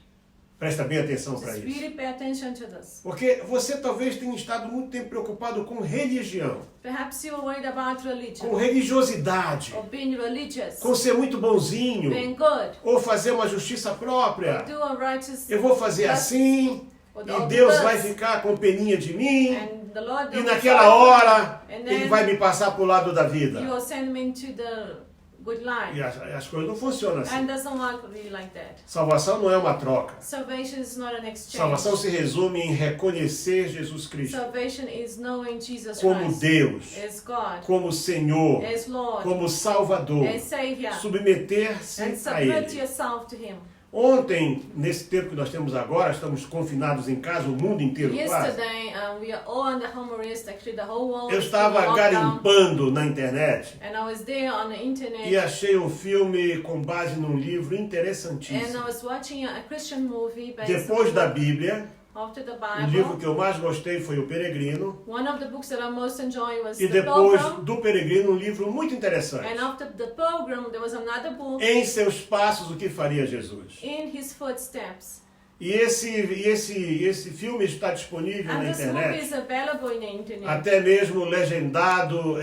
[SPEAKER 1] Presta bem atenção para
[SPEAKER 2] Just
[SPEAKER 1] isso.
[SPEAKER 2] really pay attention to this.
[SPEAKER 1] Porque você talvez tenha estado muito tempo preocupado com religião,
[SPEAKER 2] Perhaps you are worried about
[SPEAKER 1] com
[SPEAKER 2] religion,
[SPEAKER 1] religiosidade,
[SPEAKER 2] or being religious,
[SPEAKER 1] com ser muito bonzinho,
[SPEAKER 2] being good,
[SPEAKER 1] ou fazer uma justiça
[SPEAKER 2] or
[SPEAKER 1] própria.
[SPEAKER 2] do a righteous,
[SPEAKER 1] Eu vou fazer assim,
[SPEAKER 2] or
[SPEAKER 1] e
[SPEAKER 2] do
[SPEAKER 1] Deus
[SPEAKER 2] this,
[SPEAKER 1] vai ficar com peninha de mim,
[SPEAKER 2] and the Lord
[SPEAKER 1] e
[SPEAKER 2] will be
[SPEAKER 1] naquela
[SPEAKER 2] sorry for
[SPEAKER 1] hora
[SPEAKER 2] me, and
[SPEAKER 1] Ele
[SPEAKER 2] then
[SPEAKER 1] vai me passar para o lado da vida.
[SPEAKER 2] you will send me into the good life.
[SPEAKER 1] E as coisas não funcionam assim.
[SPEAKER 2] And doesn't work really like that.
[SPEAKER 1] Salvação não é uma troca.
[SPEAKER 2] Salvation is not an exchange.
[SPEAKER 1] Salvação se resume em reconhecer Jesus Cristo
[SPEAKER 2] Salvation is knowing Jesus
[SPEAKER 1] como
[SPEAKER 2] Christ
[SPEAKER 1] Deus,
[SPEAKER 2] as God,
[SPEAKER 1] como Senhor,
[SPEAKER 2] as Lord,
[SPEAKER 1] como Salvador,
[SPEAKER 2] as Savior,
[SPEAKER 1] submeter-se
[SPEAKER 2] and
[SPEAKER 1] a
[SPEAKER 2] submit
[SPEAKER 1] Ele.
[SPEAKER 2] yourself to Him.
[SPEAKER 1] Ontem, nesse tempo que nós temos agora, estamos confinados em casa, o mundo inteiro quase.
[SPEAKER 2] Yesterday, we are all under home arrest. Actually, the whole world
[SPEAKER 1] Eu
[SPEAKER 2] is in
[SPEAKER 1] estava
[SPEAKER 2] lockdown.
[SPEAKER 1] garimpando na internet
[SPEAKER 2] And I was there on the internet,
[SPEAKER 1] e achei um filme com base num livro
[SPEAKER 2] and I
[SPEAKER 1] interessantíssimo.
[SPEAKER 2] was watching a Christian movie based
[SPEAKER 1] Depois da Bíblia,
[SPEAKER 2] after the
[SPEAKER 1] o livro
[SPEAKER 2] Bible.
[SPEAKER 1] que eu mais gostei foi O Peregrino.
[SPEAKER 2] One of the books that I most enjoy was
[SPEAKER 1] E
[SPEAKER 2] The
[SPEAKER 1] depois
[SPEAKER 2] Pilgrim.
[SPEAKER 1] do Peregrino, um livro muito interessante.
[SPEAKER 2] And after The Pilgrim, there was another book,
[SPEAKER 1] Em seus passos, o que faria Jesus?
[SPEAKER 2] In His Footsteps.
[SPEAKER 1] E esse filme está disponível
[SPEAKER 2] And
[SPEAKER 1] na
[SPEAKER 2] this movie is
[SPEAKER 1] internet,
[SPEAKER 2] available in the internet.
[SPEAKER 1] até mesmo legendado,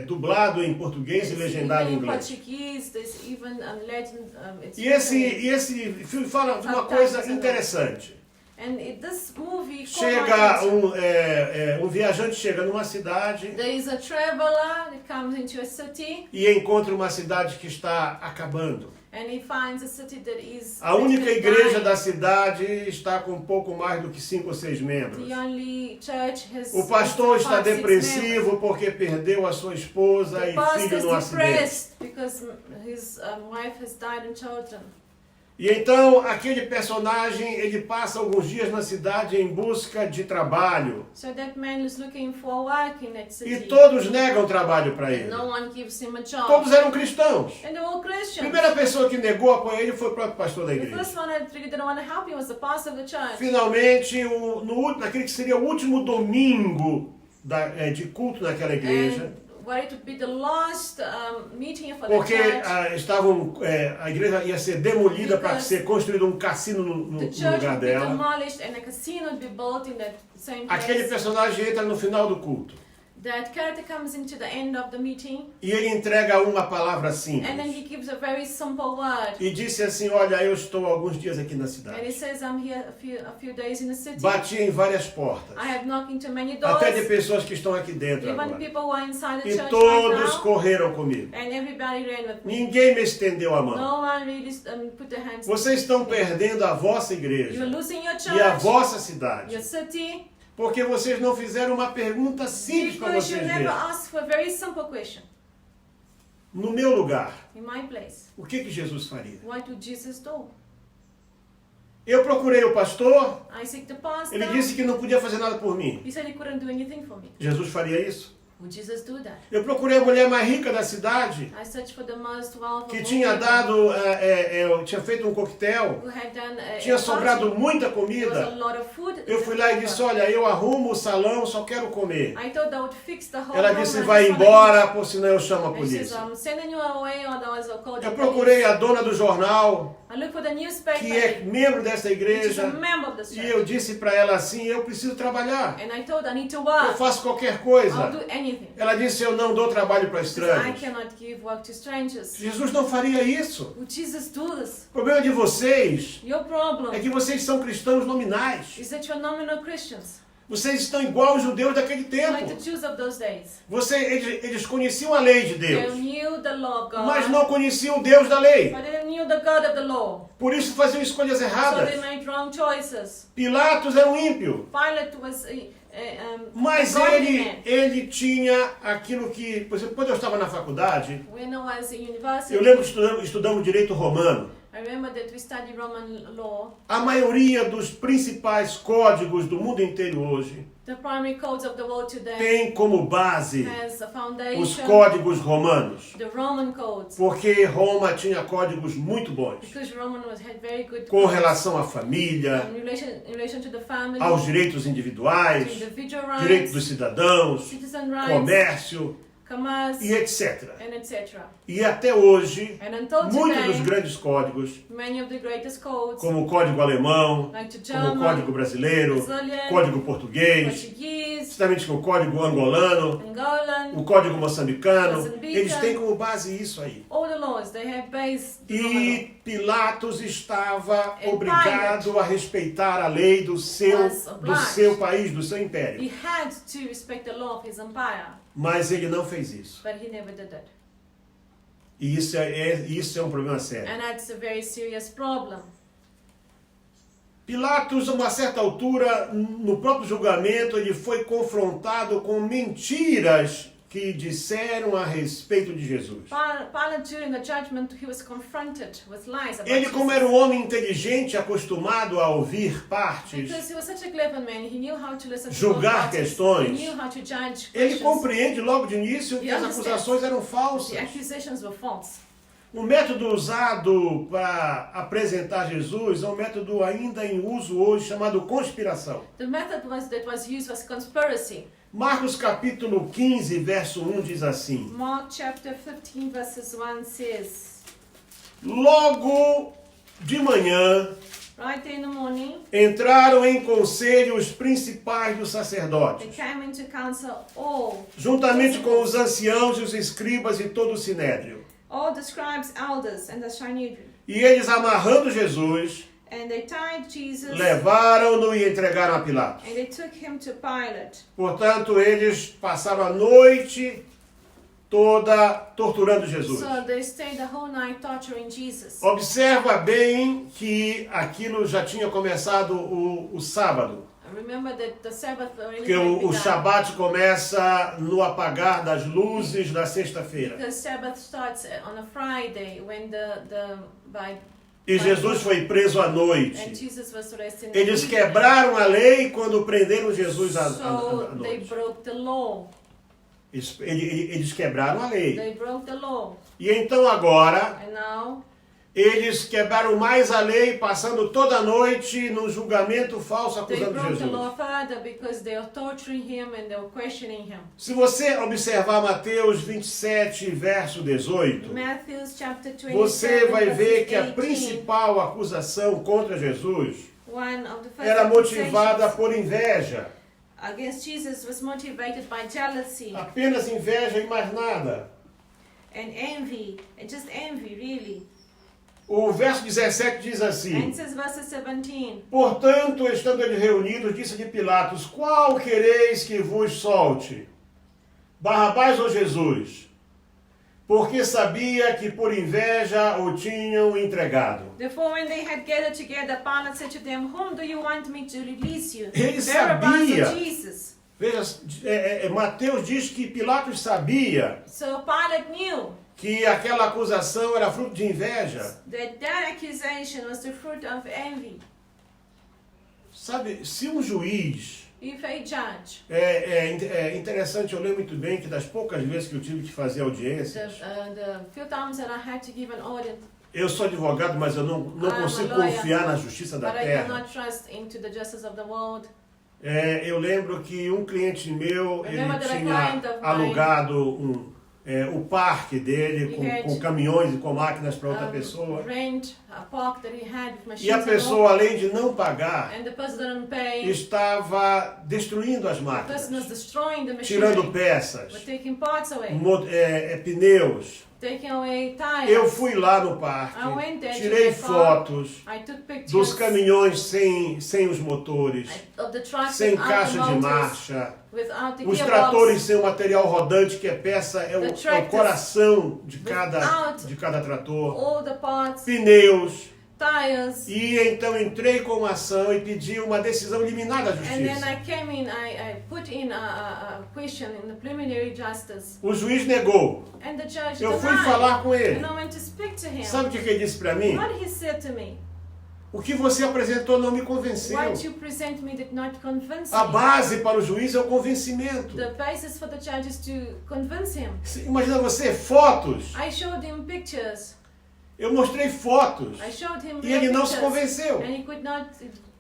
[SPEAKER 1] dublado em português e
[SPEAKER 2] It's
[SPEAKER 1] legendado em
[SPEAKER 2] even in
[SPEAKER 1] inglês.
[SPEAKER 2] Portuguese, there's even legend. It's
[SPEAKER 1] E esse
[SPEAKER 2] written.
[SPEAKER 1] filme fala de uma coisa interessante.
[SPEAKER 2] And this movie
[SPEAKER 1] Chega
[SPEAKER 2] commented,
[SPEAKER 1] um viajante chega numa cidade
[SPEAKER 2] there is a traveler that comes into a city
[SPEAKER 1] e encontra uma cidade que está acabando.
[SPEAKER 2] and he finds a city that is
[SPEAKER 1] A única
[SPEAKER 2] dying.
[SPEAKER 1] igreja da cidade está com um pouco mais do que 5 ou 6 membros.
[SPEAKER 2] The only church has
[SPEAKER 1] O pastor está
[SPEAKER 2] 5, 6 members.
[SPEAKER 1] depressivo porque perdeu a sua esposa
[SPEAKER 2] The
[SPEAKER 1] e
[SPEAKER 2] pastor
[SPEAKER 1] filho
[SPEAKER 2] is
[SPEAKER 1] no acidente.
[SPEAKER 2] depressed because his wife has died and children.
[SPEAKER 1] E então aquele personagem ele passa alguns dias na cidade em busca de trabalho
[SPEAKER 2] So that man is looking for work in that
[SPEAKER 1] e
[SPEAKER 2] city.
[SPEAKER 1] todos negam trabalho para
[SPEAKER 2] And
[SPEAKER 1] ele.
[SPEAKER 2] no one gives him a job.
[SPEAKER 1] Todos eram cristãos.
[SPEAKER 2] And they're all
[SPEAKER 1] A
[SPEAKER 2] Christians.
[SPEAKER 1] primeira pessoa que negou apoio ele foi o próprio pastor da
[SPEAKER 2] The
[SPEAKER 1] igreja.
[SPEAKER 2] first one that really didn't want to help him was the pastor of the church.
[SPEAKER 1] Finalmente, naquele que seria o último domingo de culto naquela igreja,
[SPEAKER 2] And where it would be the last meeting for
[SPEAKER 1] porque
[SPEAKER 2] the church.
[SPEAKER 1] a igreja ia ser demolida para
[SPEAKER 2] Because
[SPEAKER 1] ser construído um cassino no
[SPEAKER 2] The church
[SPEAKER 1] lugar
[SPEAKER 2] would be
[SPEAKER 1] dela.
[SPEAKER 2] demolished and a casino would be built in that same
[SPEAKER 1] Aquele
[SPEAKER 2] place.
[SPEAKER 1] personagem entra no final do culto
[SPEAKER 2] That character comes into the end of the meeting
[SPEAKER 1] e ele entrega uma palavra
[SPEAKER 2] and then he
[SPEAKER 1] simples.
[SPEAKER 2] gives a very simple word.
[SPEAKER 1] E disse assim, olha, eu estou há alguns dias aqui na
[SPEAKER 2] And he
[SPEAKER 1] cidade.
[SPEAKER 2] says, I'm here a few days in the city.
[SPEAKER 1] Bati em várias portas,
[SPEAKER 2] I have knocked into many doors.
[SPEAKER 1] até de pessoas que estão aqui dentro
[SPEAKER 2] Even
[SPEAKER 1] agora.
[SPEAKER 2] people who are inside the
[SPEAKER 1] E
[SPEAKER 2] church
[SPEAKER 1] todos
[SPEAKER 2] right now.
[SPEAKER 1] correram comigo.
[SPEAKER 2] And everybody ran with me.
[SPEAKER 1] Ninguém me estendeu a mão.
[SPEAKER 2] No one really put their hands.
[SPEAKER 1] Vocês estão perdendo a vossa
[SPEAKER 2] You're
[SPEAKER 1] igreja
[SPEAKER 2] losing your
[SPEAKER 1] e a
[SPEAKER 2] church,
[SPEAKER 1] vossa cidade,
[SPEAKER 2] your city,
[SPEAKER 1] porque vocês não fizeram uma pergunta simples para
[SPEAKER 2] because you
[SPEAKER 1] vocês
[SPEAKER 2] never
[SPEAKER 1] mesmos.
[SPEAKER 2] asked for a very simple question.
[SPEAKER 1] No meu lugar,
[SPEAKER 2] In my place,
[SPEAKER 1] o que Jesus faria?
[SPEAKER 2] what would Jesus do?
[SPEAKER 1] Eu procurei o pastor,
[SPEAKER 2] I seek the pastor.
[SPEAKER 1] ele disse que não podia fazer nada por mim.
[SPEAKER 2] He said he couldn't do anything for me.
[SPEAKER 1] Jesus faria isso?
[SPEAKER 2] Would Jesus do that?
[SPEAKER 1] Eu procurei a mulher mais rica da cidade,
[SPEAKER 2] I searched for the most wealthy
[SPEAKER 1] que tinha tinha feito um coquetel,
[SPEAKER 2] who had done
[SPEAKER 1] tinha
[SPEAKER 2] a
[SPEAKER 1] sobrado
[SPEAKER 2] party.
[SPEAKER 1] muita
[SPEAKER 2] There was a
[SPEAKER 1] comida.
[SPEAKER 2] lot of food.
[SPEAKER 1] Eu fui lá e disse, olha, eu arrumo o salão, só quero comer.
[SPEAKER 2] I thought that would fix the whole
[SPEAKER 1] Ela
[SPEAKER 2] room,
[SPEAKER 1] disse,
[SPEAKER 2] I
[SPEAKER 1] vai
[SPEAKER 2] just wanna
[SPEAKER 1] embora,
[SPEAKER 2] eat.
[SPEAKER 1] por senão eu chamo a
[SPEAKER 2] And she says,
[SPEAKER 1] polícia.
[SPEAKER 2] I'm sending you away, otherwise I'll call the
[SPEAKER 1] Eu
[SPEAKER 2] police.
[SPEAKER 1] procurei a dona do jornal,
[SPEAKER 2] I look for the newspaper,
[SPEAKER 1] que é membro dessa
[SPEAKER 2] which is a
[SPEAKER 1] igreja,
[SPEAKER 2] member of the
[SPEAKER 1] e eu
[SPEAKER 2] church.
[SPEAKER 1] disse para ela assim, eu preciso trabalhar,
[SPEAKER 2] And I told her, I need to
[SPEAKER 1] eu
[SPEAKER 2] work.
[SPEAKER 1] faço qualquer
[SPEAKER 2] I'll
[SPEAKER 1] coisa.
[SPEAKER 2] do anything.
[SPEAKER 1] Ela disse, eu não dou trabalho para
[SPEAKER 2] She says, I
[SPEAKER 1] estranhos.
[SPEAKER 2] cannot give work to strangers.
[SPEAKER 1] Jesus não faria isso.
[SPEAKER 2] Would Jesus do this?
[SPEAKER 1] O problema de vocês
[SPEAKER 2] Your problem
[SPEAKER 1] é que vocês são cristãos nominais.
[SPEAKER 2] is that you're nominal Christians,
[SPEAKER 1] Vocês estão igual aos judeus daquele
[SPEAKER 2] like the
[SPEAKER 1] tempo.
[SPEAKER 2] Jews of those days.
[SPEAKER 1] Eles conheciam a lei de
[SPEAKER 2] They
[SPEAKER 1] Deus,
[SPEAKER 2] knew the law of God,
[SPEAKER 1] mas não conheciam o Deus da lei.
[SPEAKER 2] but they knew the God of the law.
[SPEAKER 1] Por isso faziam escolhas
[SPEAKER 2] So
[SPEAKER 1] erradas.
[SPEAKER 2] they made wrong choices.
[SPEAKER 1] Pilatos era um ímpio.
[SPEAKER 2] Pilate was a
[SPEAKER 1] Mas
[SPEAKER 2] godly man.
[SPEAKER 1] ele tinha aquilo que... Por exemplo, quando eu estava na faculdade,
[SPEAKER 2] When I was in university,
[SPEAKER 1] eu lembro que estudamos direito romano.
[SPEAKER 2] I remember that we studied Roman law.
[SPEAKER 1] A maioria dos principais códigos do mundo inteiro hoje
[SPEAKER 2] The primary codes of the world today
[SPEAKER 1] tem como base
[SPEAKER 2] has a
[SPEAKER 1] os
[SPEAKER 2] foundation,
[SPEAKER 1] códigos romanos.
[SPEAKER 2] the Roman codes,
[SPEAKER 1] Porque Roma tinha códigos muito bons
[SPEAKER 2] because Roman had very good
[SPEAKER 1] com
[SPEAKER 2] codes
[SPEAKER 1] relação à família,
[SPEAKER 2] in relation to the family,
[SPEAKER 1] aos direitos
[SPEAKER 2] to
[SPEAKER 1] individuais,
[SPEAKER 2] individual
[SPEAKER 1] direitos
[SPEAKER 2] rights,
[SPEAKER 1] dos cidadãos,
[SPEAKER 2] citizen rights,
[SPEAKER 1] comércio,
[SPEAKER 2] commerce,
[SPEAKER 1] e etc.
[SPEAKER 2] and etc.
[SPEAKER 1] E até hoje,
[SPEAKER 2] And until
[SPEAKER 1] muitos dos
[SPEAKER 2] today,
[SPEAKER 1] grandes códigos,
[SPEAKER 2] many of the greatest codes,
[SPEAKER 1] como o código alemão,
[SPEAKER 2] like the
[SPEAKER 1] como o
[SPEAKER 2] German,
[SPEAKER 1] código brasileiro,
[SPEAKER 2] Brazilian,
[SPEAKER 1] código português,
[SPEAKER 2] Portuguese,
[SPEAKER 1] justamente com o código angolano,
[SPEAKER 2] Angolan,
[SPEAKER 1] o código moçambicano,
[SPEAKER 2] Moçambique,
[SPEAKER 1] eles têm como base isso aí.
[SPEAKER 2] all the laws, they have based the
[SPEAKER 1] E Pilatos estava
[SPEAKER 2] And
[SPEAKER 1] obrigado a respeitar a lei do seu país, do seu império.
[SPEAKER 2] He had to respect the law of his empire,
[SPEAKER 1] Mas ele não fez isso.
[SPEAKER 2] but he never did it.
[SPEAKER 1] E isso é um problema sério.
[SPEAKER 2] And that's a very serious problem.
[SPEAKER 1] Pilatos, a uma certa altura, no próprio julgamento, ele foi confrontado com mentiras que disseram a respeito de Jesus.
[SPEAKER 2] Pilate, during the judgment, he was confronted with lies about
[SPEAKER 1] Ele,
[SPEAKER 2] Jesus.
[SPEAKER 1] como era um homem inteligente, acostumado a ouvir partes,
[SPEAKER 2] Because he was such a clever man, he knew how to listen to
[SPEAKER 1] julgar
[SPEAKER 2] both parties.
[SPEAKER 1] questões,
[SPEAKER 2] He knew how to judge
[SPEAKER 1] ele
[SPEAKER 2] questions.
[SPEAKER 1] compreende logo de início que as acusações eram falsas.
[SPEAKER 2] The accusations were false.
[SPEAKER 1] O método usado para apresentar Jesus é um método ainda em uso hoje chamado conspiração.
[SPEAKER 2] The method that was used was conspiracy.
[SPEAKER 1] Marcos capítulo 15, verso 1 diz assim:
[SPEAKER 2] Mark chapter 15 verses 1 says,
[SPEAKER 1] Logo de manhã
[SPEAKER 2] right in the morning,
[SPEAKER 1] entraram em conselho os principais dos
[SPEAKER 2] they
[SPEAKER 1] sacerdotes,
[SPEAKER 2] came into council
[SPEAKER 1] juntamente com os anciãos e os escribas e todo o sinédrio.
[SPEAKER 2] all the scribes, elders, and the Sanhedrin.
[SPEAKER 1] E eles, amarrando Jesus,
[SPEAKER 2] And they tied Jesus
[SPEAKER 1] levaram-no e entregaram a Pilatos.
[SPEAKER 2] and they took him to Pilate.
[SPEAKER 1] Portanto, eles passaram a noite toda torturando Jesus.
[SPEAKER 2] So they stayed the whole night torturing Jesus.
[SPEAKER 1] Observa bem que aquilo já tinha começado o sábado.
[SPEAKER 2] Remember that the Sabbath already
[SPEAKER 1] Porque
[SPEAKER 2] had
[SPEAKER 1] o
[SPEAKER 2] begun.
[SPEAKER 1] Shabat começa no apagar das luzes da sexta-feira.
[SPEAKER 2] Because Sabbath starts on a Friday when
[SPEAKER 1] E Jesus foi preso à
[SPEAKER 2] and
[SPEAKER 1] noite.
[SPEAKER 2] Jesus was arrested in
[SPEAKER 1] Eles
[SPEAKER 2] the evening.
[SPEAKER 1] quebraram a lei quando prenderam Jesus à
[SPEAKER 2] So they
[SPEAKER 1] noite.
[SPEAKER 2] broke the law.
[SPEAKER 1] Eles quebraram a lei.
[SPEAKER 2] They broke the law.
[SPEAKER 1] E então agora,
[SPEAKER 2] And now
[SPEAKER 1] eles quebraram mais a lei, passando toda a noite num julgamento falso
[SPEAKER 2] they
[SPEAKER 1] acusando
[SPEAKER 2] broke the
[SPEAKER 1] Jesus.
[SPEAKER 2] law further because they are torturing him and they were questioning him.
[SPEAKER 1] Se você observar Mateus 27, verso 18,
[SPEAKER 2] Matthew chapter 27
[SPEAKER 1] você vai ver
[SPEAKER 2] verses
[SPEAKER 1] que a
[SPEAKER 2] 18,
[SPEAKER 1] principal acusação contra Jesus
[SPEAKER 2] one of the first
[SPEAKER 1] era motivada
[SPEAKER 2] accusations
[SPEAKER 1] por inveja.
[SPEAKER 2] against Jesus was motivated by jealousy
[SPEAKER 1] Apenas inveja e mais nada.
[SPEAKER 2] and envy, and just envy really.
[SPEAKER 1] O verso 17 diz
[SPEAKER 2] And
[SPEAKER 1] assim:
[SPEAKER 2] it says verse 17,
[SPEAKER 1] Portanto, estando eles reunidos, disse-lhe Pilatos: Qual quereis que vos solte? Barrabás ou Jesus? Porque sabia que por inveja o tinham entregado.
[SPEAKER 2] therefore when they had gathered together, Pilate said to them, whom do you want me to release you?
[SPEAKER 1] Ele
[SPEAKER 2] Barabbas
[SPEAKER 1] sabia.
[SPEAKER 2] or Jesus?
[SPEAKER 1] Veja, Mateus diz que Pilatos sabia
[SPEAKER 2] So Pilate knew
[SPEAKER 1] que aquela acusação era fruto de inveja.
[SPEAKER 2] that accusation was the fruit of envy.
[SPEAKER 1] Sabe, se um juiz...
[SPEAKER 2] If a judge,
[SPEAKER 1] É interessante, eu lembro muito bem que das poucas vezes que eu tive que fazer audiências,
[SPEAKER 2] the few times that I had to give an audience,
[SPEAKER 1] eu sou advogado, mas eu não
[SPEAKER 2] I'm a
[SPEAKER 1] consigo
[SPEAKER 2] lawyer,
[SPEAKER 1] confiar na justiça da
[SPEAKER 2] but I
[SPEAKER 1] terra.
[SPEAKER 2] cannot trust into the justice of the world.
[SPEAKER 1] Eu lembro que um cliente meu, ele
[SPEAKER 2] Remember that a
[SPEAKER 1] tinha
[SPEAKER 2] client of mine-
[SPEAKER 1] alugado o parque dele
[SPEAKER 2] He
[SPEAKER 1] com
[SPEAKER 2] had-
[SPEAKER 1] caminhões e com máquinas para outra pessoa.
[SPEAKER 2] Rent a park that he had with machines
[SPEAKER 1] E a
[SPEAKER 2] and
[SPEAKER 1] pessoa,
[SPEAKER 2] all,
[SPEAKER 1] além de não pagar,
[SPEAKER 2] and the person didn't pay.
[SPEAKER 1] estava destruindo as
[SPEAKER 2] The person was
[SPEAKER 1] máquinas,
[SPEAKER 2] destroying the
[SPEAKER 1] tirando
[SPEAKER 2] machinery.
[SPEAKER 1] peças,
[SPEAKER 2] We're taking parts away,
[SPEAKER 1] pneus.
[SPEAKER 2] taking away tires.
[SPEAKER 1] Eu fui lá no parque,
[SPEAKER 2] I went there to
[SPEAKER 1] tirei
[SPEAKER 2] the park.
[SPEAKER 1] fotos
[SPEAKER 2] I took pictures
[SPEAKER 1] dos caminhões sem os motores,
[SPEAKER 2] of the trucks
[SPEAKER 1] sem
[SPEAKER 2] without the
[SPEAKER 1] caixa de
[SPEAKER 2] motors,
[SPEAKER 1] marcha,
[SPEAKER 2] without the
[SPEAKER 1] os
[SPEAKER 2] gearbox,
[SPEAKER 1] tratores sem o material rodante, que é peça, é
[SPEAKER 2] The
[SPEAKER 1] o
[SPEAKER 2] tractors
[SPEAKER 1] coração de cada
[SPEAKER 2] without
[SPEAKER 1] trator,
[SPEAKER 2] all the parts,
[SPEAKER 1] pneus.
[SPEAKER 2] tires.
[SPEAKER 1] E então entrei com uma ação e pedi uma decisão liminar da
[SPEAKER 2] And then
[SPEAKER 1] justiça.
[SPEAKER 2] I came in, I put in a question in the preliminary justice.
[SPEAKER 1] O juiz negou.
[SPEAKER 2] And the judge
[SPEAKER 1] Eu fui
[SPEAKER 2] denied.
[SPEAKER 1] falar com ele.
[SPEAKER 2] And I went to speak to him.
[SPEAKER 1] Sabe o que ele disse para mim?
[SPEAKER 2] What he said to me,
[SPEAKER 1] O que você apresentou não me convenceu.
[SPEAKER 2] what you present me did not convince
[SPEAKER 1] A
[SPEAKER 2] me.
[SPEAKER 1] base para o juiz é o convencimento.
[SPEAKER 2] The basis for the judge is to convince him.
[SPEAKER 1] Imagina você, fotos.
[SPEAKER 2] I showed him pictures.
[SPEAKER 1] Eu mostrei fotos.
[SPEAKER 2] I showed him
[SPEAKER 1] E ele não se
[SPEAKER 2] pictures.
[SPEAKER 1] convenceu.
[SPEAKER 2] And he could not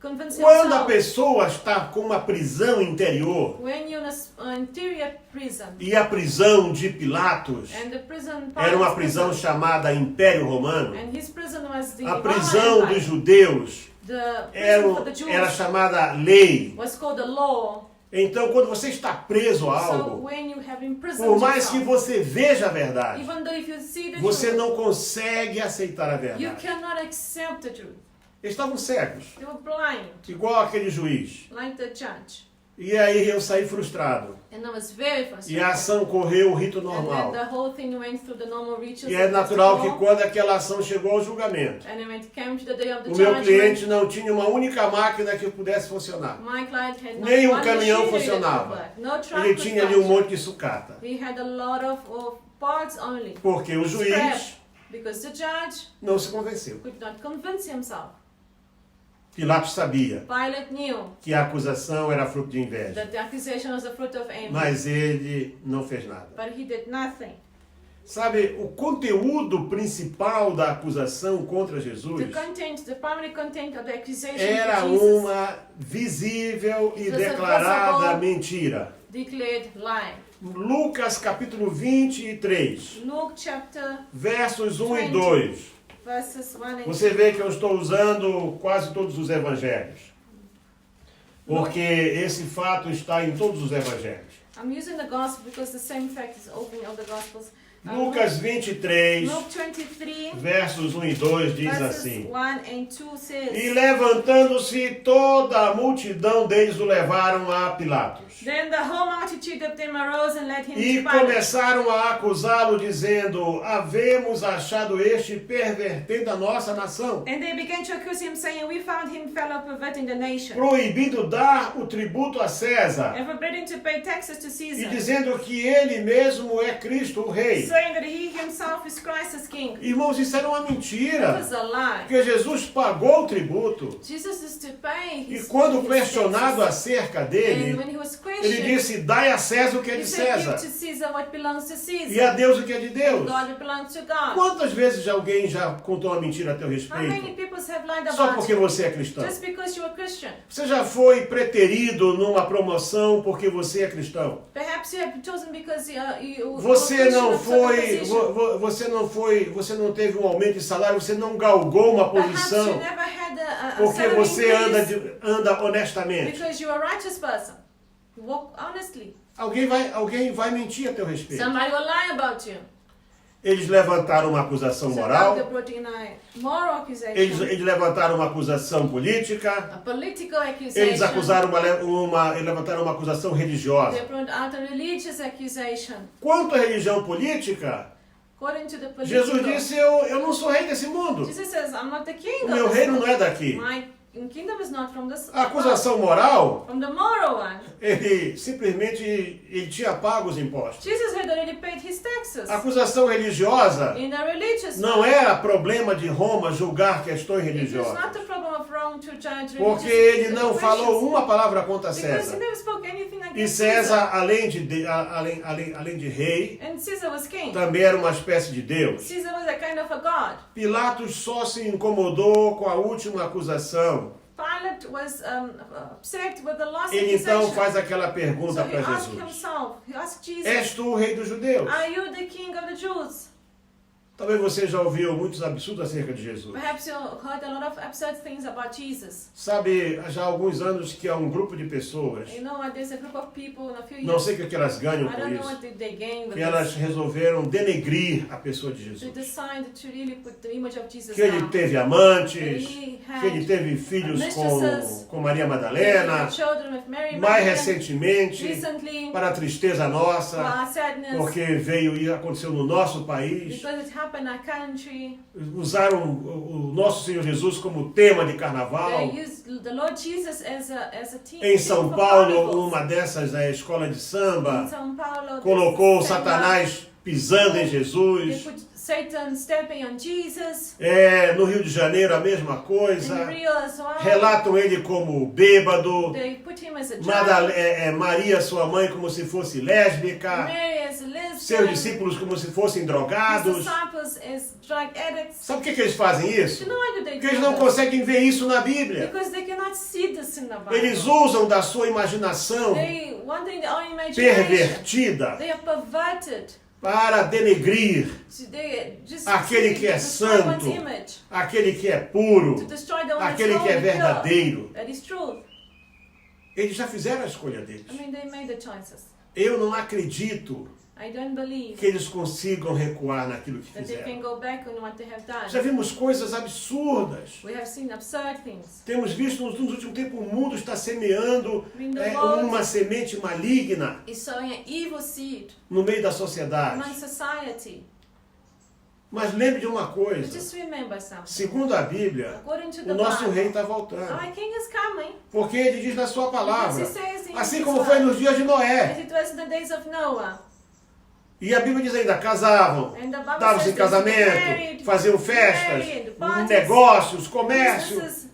[SPEAKER 2] convince
[SPEAKER 1] Quando a
[SPEAKER 2] himself.
[SPEAKER 1] pessoa está com uma prisão interior,
[SPEAKER 2] When you're in an interior prison,
[SPEAKER 1] e a prisão de Pilatos
[SPEAKER 2] and the prison
[SPEAKER 1] era uma
[SPEAKER 2] Pilate's
[SPEAKER 1] prisão
[SPEAKER 2] prison,
[SPEAKER 1] chamada Império Romano,
[SPEAKER 2] and his prison was the
[SPEAKER 1] a
[SPEAKER 2] Roman
[SPEAKER 1] prisão
[SPEAKER 2] Empire.
[SPEAKER 1] dos judeus
[SPEAKER 2] The
[SPEAKER 1] era,
[SPEAKER 2] prison for the Jews
[SPEAKER 1] era chamada lei.
[SPEAKER 2] was called the law.
[SPEAKER 1] Então, quando você está preso a
[SPEAKER 2] So
[SPEAKER 1] algo,
[SPEAKER 2] when you have imprisoned
[SPEAKER 1] por mais que
[SPEAKER 2] yourself,
[SPEAKER 1] você veja a verdade,
[SPEAKER 2] even though if you see the
[SPEAKER 1] você
[SPEAKER 2] truth,
[SPEAKER 1] não consegue aceitar a
[SPEAKER 2] you
[SPEAKER 1] verdade.
[SPEAKER 2] cannot accept the truth.
[SPEAKER 1] Eles estavam cegos,
[SPEAKER 2] They were blind,
[SPEAKER 1] igual aquele juiz.
[SPEAKER 2] like the judge.
[SPEAKER 1] E aí eu saí frustrado.
[SPEAKER 2] And I was very
[SPEAKER 1] E
[SPEAKER 2] frustrated.
[SPEAKER 1] a ação correu o rito
[SPEAKER 2] And
[SPEAKER 1] normal.
[SPEAKER 2] then the whole thing went through the normal rituals.
[SPEAKER 1] E é
[SPEAKER 2] of the
[SPEAKER 1] natural que
[SPEAKER 2] law.
[SPEAKER 1] quando aquela ação chegou ao julgamento,
[SPEAKER 2] And when it came to the day of the
[SPEAKER 1] o meu
[SPEAKER 2] judgment,
[SPEAKER 1] cliente não tinha uma única máquina que pudesse funcionar.
[SPEAKER 2] my client had not
[SPEAKER 1] Nem
[SPEAKER 2] one
[SPEAKER 1] caminhão
[SPEAKER 2] machinery that
[SPEAKER 1] funcionava.
[SPEAKER 2] could work. No truck
[SPEAKER 1] Ele
[SPEAKER 2] could
[SPEAKER 1] tinha ali um
[SPEAKER 2] function.
[SPEAKER 1] monte de sucata.
[SPEAKER 2] We had a lot of parts only.
[SPEAKER 1] Porque o
[SPEAKER 2] Scrap.
[SPEAKER 1] juiz
[SPEAKER 2] Because the judge
[SPEAKER 1] não se convenceu.
[SPEAKER 2] could not convince himself.
[SPEAKER 1] Pilatos sabia
[SPEAKER 2] Pilate knew
[SPEAKER 1] que a acusação era fruto de inveja.
[SPEAKER 2] that the accusation was the fruit of envy.
[SPEAKER 1] Mas ele não fez nada.
[SPEAKER 2] But he did nothing.
[SPEAKER 1] Sabe, o conteúdo principal da acusação contra Jesus
[SPEAKER 2] The primary content of the accusation
[SPEAKER 1] era
[SPEAKER 2] of Jesus
[SPEAKER 1] uma visível e
[SPEAKER 2] It was a
[SPEAKER 1] declarada
[SPEAKER 2] visible-
[SPEAKER 1] mentira.
[SPEAKER 2] declared lie.
[SPEAKER 1] Lucas capítulo 23,
[SPEAKER 2] Luke chapter
[SPEAKER 1] versos 1 e
[SPEAKER 2] 20.
[SPEAKER 1] 2.
[SPEAKER 2] verses 1 and 2.
[SPEAKER 1] Você vê que eu estou usando quase todos os evangelhos. Porque esse fato está em todos os evangelhos.
[SPEAKER 2] I'm using the gospel because the same fact is opening of the gospels.
[SPEAKER 1] Lucas 23,
[SPEAKER 2] Luke 23
[SPEAKER 1] versos 1 e 2 diz
[SPEAKER 2] verses
[SPEAKER 1] assim:
[SPEAKER 2] 1 and 2
[SPEAKER 1] E
[SPEAKER 2] says,
[SPEAKER 1] levantando-se toda a multidão deles o levaram a Pilatos.
[SPEAKER 2] Then the whole multitude of them arose and led him
[SPEAKER 1] E
[SPEAKER 2] to Pilate.
[SPEAKER 1] começaram a acusá-lo, dizendo: Havemos achado este pervertendo a nossa nação,
[SPEAKER 2] And they began to accuse him, saying, We found him fellow perverting the nation,
[SPEAKER 1] proibindo dar o tributo a César,
[SPEAKER 2] and forbidding to pay taxes to
[SPEAKER 1] e
[SPEAKER 2] Caesar,
[SPEAKER 1] dizendo que ele mesmo é Cristo, o Rei.
[SPEAKER 2] saying that he himself is Christ as king.
[SPEAKER 1] Irmãos, isso era uma
[SPEAKER 2] That
[SPEAKER 1] mentira,
[SPEAKER 2] was a lie.
[SPEAKER 1] porque Jesus pagou o tributo.
[SPEAKER 2] Jesus is to pay
[SPEAKER 1] E
[SPEAKER 2] his
[SPEAKER 1] quando
[SPEAKER 2] his
[SPEAKER 1] questionado
[SPEAKER 2] taxes.
[SPEAKER 1] acerca
[SPEAKER 2] And
[SPEAKER 1] dele,
[SPEAKER 2] when he was
[SPEAKER 1] ele
[SPEAKER 2] questioned,
[SPEAKER 1] disse: Dai a César o que é
[SPEAKER 2] he
[SPEAKER 1] de
[SPEAKER 2] said, Give
[SPEAKER 1] César,
[SPEAKER 2] to Caesar what belongs to Caesar,
[SPEAKER 1] e a Deus o que é de Deus.
[SPEAKER 2] God what belongs to God.
[SPEAKER 1] Quantas vezes alguém já contou uma mentira a teu
[SPEAKER 2] How many
[SPEAKER 1] respeito?
[SPEAKER 2] people have lied
[SPEAKER 1] Só
[SPEAKER 2] about
[SPEAKER 1] porque
[SPEAKER 2] you
[SPEAKER 1] você é cristão.
[SPEAKER 2] just because you are Christian?
[SPEAKER 1] Você já foi preterido numa promoção porque você é cristão?
[SPEAKER 2] Perhaps you have chosen because you
[SPEAKER 1] Você
[SPEAKER 2] were
[SPEAKER 1] não
[SPEAKER 2] Christian of
[SPEAKER 1] foi,
[SPEAKER 2] circumcision.
[SPEAKER 1] você não teve um aumento de salário, você não galgou uma
[SPEAKER 2] Perhaps you
[SPEAKER 1] posição
[SPEAKER 2] never had a
[SPEAKER 1] porque
[SPEAKER 2] salary
[SPEAKER 1] você
[SPEAKER 2] increase
[SPEAKER 1] anda honestamente.
[SPEAKER 2] because you're a righteous person. You walk honestly.
[SPEAKER 1] Alguém vai mentir a teu respeito.
[SPEAKER 2] Somebody will lie about you.
[SPEAKER 1] Eles levantaram uma acusação
[SPEAKER 2] So now
[SPEAKER 1] moral,
[SPEAKER 2] they brought in a moral accusation,
[SPEAKER 1] eles levantaram uma acusação política,
[SPEAKER 2] a political accusation.
[SPEAKER 1] eles levantaram uma acusação religiosa.
[SPEAKER 2] They brought out a religious accusation.
[SPEAKER 1] Quanto à religião política,
[SPEAKER 2] According to the political,
[SPEAKER 1] Jesus disse: eu não sou rei desse mundo.
[SPEAKER 2] Jesus says, I'm not the king
[SPEAKER 1] O
[SPEAKER 2] of
[SPEAKER 1] meu
[SPEAKER 2] this
[SPEAKER 1] reino
[SPEAKER 2] world.
[SPEAKER 1] não é daqui.
[SPEAKER 2] My kingdom is not from this
[SPEAKER 1] A acusação moral,
[SPEAKER 2] from the moral one.
[SPEAKER 1] ele tinha pago os impostos.
[SPEAKER 2] Jesus had already paid his taxes.
[SPEAKER 1] A acusação religiosa
[SPEAKER 2] In the religious
[SPEAKER 1] não
[SPEAKER 2] one,
[SPEAKER 1] era problema de Roma julgar questões
[SPEAKER 2] it was
[SPEAKER 1] religiosas.
[SPEAKER 2] not the problem of Rome to judge
[SPEAKER 1] Porque
[SPEAKER 2] religious
[SPEAKER 1] ele não
[SPEAKER 2] questions.
[SPEAKER 1] falou uma palavra contra
[SPEAKER 2] Because he
[SPEAKER 1] César.
[SPEAKER 2] never spoke anything
[SPEAKER 1] E
[SPEAKER 2] against
[SPEAKER 1] César, além de rei,
[SPEAKER 2] And Caesar was king.
[SPEAKER 1] também era uma espécie de Deus.
[SPEAKER 2] Caesar was a kind of a god.
[SPEAKER 1] Pilatos só se incomodou com a última acusação.
[SPEAKER 2] Pilate was upset with the last
[SPEAKER 1] Ele então
[SPEAKER 2] accusation.
[SPEAKER 1] faz aquela
[SPEAKER 2] So
[SPEAKER 1] pergunta
[SPEAKER 2] he
[SPEAKER 1] para
[SPEAKER 2] asked
[SPEAKER 1] Jesus:
[SPEAKER 2] himself, he asked Jesus,
[SPEAKER 1] És tu o rei dos judeus?
[SPEAKER 2] Are you the king of the Jews?
[SPEAKER 1] Talvez você já ouviu muitos absurdos acerca de Jesus.
[SPEAKER 2] Perhaps you heard a lot of absurd things about Jesus.
[SPEAKER 1] Sabe, já há alguns anos que há um grupo de pessoas,
[SPEAKER 2] You know what? There's a group of people in a few
[SPEAKER 1] não
[SPEAKER 2] years.
[SPEAKER 1] sei o que elas ganham
[SPEAKER 2] I
[SPEAKER 1] com
[SPEAKER 2] don't know
[SPEAKER 1] isso,
[SPEAKER 2] what did they gain with
[SPEAKER 1] que elas
[SPEAKER 2] this.
[SPEAKER 1] resolveram denegrir a pessoa de
[SPEAKER 2] They
[SPEAKER 1] Jesus.
[SPEAKER 2] decided to really put the image of Jesus
[SPEAKER 1] Que ele
[SPEAKER 2] down.
[SPEAKER 1] teve amantes,
[SPEAKER 2] He
[SPEAKER 1] que ele
[SPEAKER 2] had
[SPEAKER 1] teve filhos
[SPEAKER 2] mistresses,
[SPEAKER 1] com Maria Madalena,
[SPEAKER 2] children with Mary
[SPEAKER 1] mais
[SPEAKER 2] Magdalene.
[SPEAKER 1] recentemente,
[SPEAKER 2] Recently,
[SPEAKER 1] para a tristeza
[SPEAKER 2] for
[SPEAKER 1] nossa,
[SPEAKER 2] our sadness,
[SPEAKER 1] porque veio e aconteceu no nosso país,
[SPEAKER 2] because it happened in our country,
[SPEAKER 1] usaram o nosso Senhor Jesus como tema de carnaval.
[SPEAKER 2] they used the Lord Jesus as a theme.
[SPEAKER 1] Em São
[SPEAKER 2] for
[SPEAKER 1] Paulo,
[SPEAKER 2] carnivals.
[SPEAKER 1] uma dessas, a escola de
[SPEAKER 2] In
[SPEAKER 1] samba,
[SPEAKER 2] São Paulo,
[SPEAKER 1] colocou
[SPEAKER 2] there's
[SPEAKER 1] Satanás pisando em
[SPEAKER 2] They
[SPEAKER 1] Jesus.
[SPEAKER 2] put Satan stepping on Jesus.
[SPEAKER 1] No Rio de Janeiro, a mesma
[SPEAKER 2] In
[SPEAKER 1] coisa.
[SPEAKER 2] Rio as well.
[SPEAKER 1] Relatam ele como bêbado.
[SPEAKER 2] They put him as a drunk.
[SPEAKER 1] Maria, sua mãe, como se fosse lésbica.
[SPEAKER 2] Mary as a lesbian.
[SPEAKER 1] seus discípulos como se fossem
[SPEAKER 2] his
[SPEAKER 1] drogados.
[SPEAKER 2] disciples as drug addicts.
[SPEAKER 1] Sabe por que eles fazem isso?
[SPEAKER 2] You know why do they
[SPEAKER 1] Porque
[SPEAKER 2] do
[SPEAKER 1] eles não
[SPEAKER 2] this?
[SPEAKER 1] conseguem ver isso na Bíblia.
[SPEAKER 2] Because they cannot see this in the Bible.
[SPEAKER 1] Eles usam da sua imaginação
[SPEAKER 2] They want in their own imagination.
[SPEAKER 1] pervertida
[SPEAKER 2] They are perverted.
[SPEAKER 1] para denegrir
[SPEAKER 2] They just
[SPEAKER 1] aquele que é
[SPEAKER 2] destroy one's
[SPEAKER 1] santo,
[SPEAKER 2] image,
[SPEAKER 1] aquele que é puro,
[SPEAKER 2] to destroy the one that's
[SPEAKER 1] aquele que é
[SPEAKER 2] holy, pure.
[SPEAKER 1] verdadeiro.
[SPEAKER 2] That is true.
[SPEAKER 1] Eles já fizeram a escolha deles.
[SPEAKER 2] I mean, they made the choices.
[SPEAKER 1] Eu não acredito
[SPEAKER 2] I don't believe
[SPEAKER 1] que eles consigam recuar naquilo que
[SPEAKER 2] that they can
[SPEAKER 1] fizeram.
[SPEAKER 2] go back on what they have done.
[SPEAKER 1] Já vimos coisas absurdas.
[SPEAKER 2] We have seen absurd things.
[SPEAKER 1] Temos visto nos últimos tempos o mundo está semeando
[SPEAKER 2] The world
[SPEAKER 1] uma semente maligna
[SPEAKER 2] is sowing an evil seed
[SPEAKER 1] no meio da
[SPEAKER 2] among
[SPEAKER 1] sociedade.
[SPEAKER 2] society.
[SPEAKER 1] Mas lembre de uma
[SPEAKER 2] But
[SPEAKER 1] coisa.
[SPEAKER 2] just remember something.
[SPEAKER 1] Segundo a Bíblia,
[SPEAKER 2] According to
[SPEAKER 1] o
[SPEAKER 2] the
[SPEAKER 1] nosso rei
[SPEAKER 2] Bible,
[SPEAKER 1] está voltando.
[SPEAKER 2] our king is coming.
[SPEAKER 1] Porque ele diz na sua palavra,
[SPEAKER 2] Because he says in
[SPEAKER 1] assim
[SPEAKER 2] his
[SPEAKER 1] como
[SPEAKER 2] word,
[SPEAKER 1] foi nos dias de Noé.
[SPEAKER 2] as it was in the days of Noah.
[SPEAKER 1] E a Bíblia diz ainda, casavam,
[SPEAKER 2] And the Bible
[SPEAKER 1] davam-se em
[SPEAKER 2] says they
[SPEAKER 1] casamento,
[SPEAKER 2] married,
[SPEAKER 1] faziam festas,
[SPEAKER 2] married, parties,
[SPEAKER 1] negócios, comércio.
[SPEAKER 2] businesses,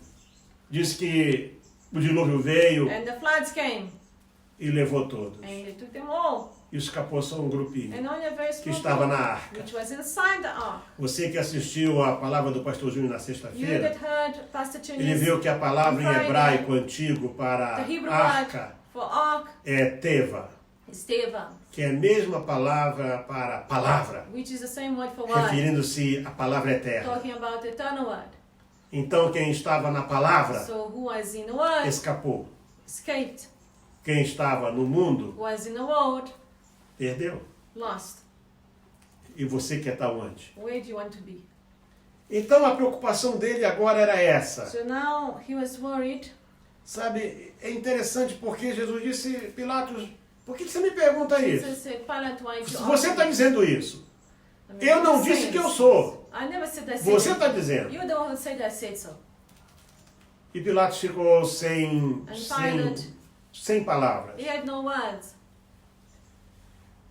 [SPEAKER 1] Diz que o dilúvio veio
[SPEAKER 2] and the floods came.
[SPEAKER 1] e levou todos.
[SPEAKER 2] And they took them all.
[SPEAKER 1] E escapou só um grupinho
[SPEAKER 2] And only a very
[SPEAKER 1] que
[SPEAKER 2] small
[SPEAKER 1] estava na
[SPEAKER 2] group,
[SPEAKER 1] arca.
[SPEAKER 2] which was inside the ark.
[SPEAKER 1] Você que assistiu a palavra do pastor Júnior na
[SPEAKER 2] You
[SPEAKER 1] sexta-feira,
[SPEAKER 2] that heard Pastor
[SPEAKER 1] ele
[SPEAKER 2] Chuni's
[SPEAKER 1] viu que a palavra em
[SPEAKER 2] Friday,
[SPEAKER 1] hebraico antigo para
[SPEAKER 2] the Hebrew
[SPEAKER 1] arca
[SPEAKER 2] word for ark
[SPEAKER 1] é teva,
[SPEAKER 2] is teva,
[SPEAKER 1] que é a mesma palavra para palavra,
[SPEAKER 2] which is the same word for word,
[SPEAKER 1] referindo-se à palavra eterna.
[SPEAKER 2] talking about the eternal word.
[SPEAKER 1] Então quem estava na palavra
[SPEAKER 2] So who was in the word
[SPEAKER 1] escapou.
[SPEAKER 2] escaped.
[SPEAKER 1] Quem estava no mundo
[SPEAKER 2] Who was in the world
[SPEAKER 1] perdeu.
[SPEAKER 2] lost.
[SPEAKER 1] E você quer estar onde?
[SPEAKER 2] Where do you want to be?
[SPEAKER 1] Então a preocupação dele agora era essa.
[SPEAKER 2] So now he was worried.
[SPEAKER 1] Sabe, é interessante porque Jesus disse, Pilatos, por que você me pergunta isso?
[SPEAKER 2] Jesus said, Pilate, why did you
[SPEAKER 1] Você
[SPEAKER 2] ask
[SPEAKER 1] está
[SPEAKER 2] me?
[SPEAKER 1] dizendo isso.
[SPEAKER 2] I mean,
[SPEAKER 1] Eu não
[SPEAKER 2] you're
[SPEAKER 1] disse
[SPEAKER 2] saying
[SPEAKER 1] que eu
[SPEAKER 2] this.
[SPEAKER 1] sou.
[SPEAKER 2] I never said I said
[SPEAKER 1] Você
[SPEAKER 2] it.
[SPEAKER 1] está dizendo.
[SPEAKER 2] You're the one who said I said so.
[SPEAKER 1] E Pilatos ficou sem palavras.
[SPEAKER 2] He had no words.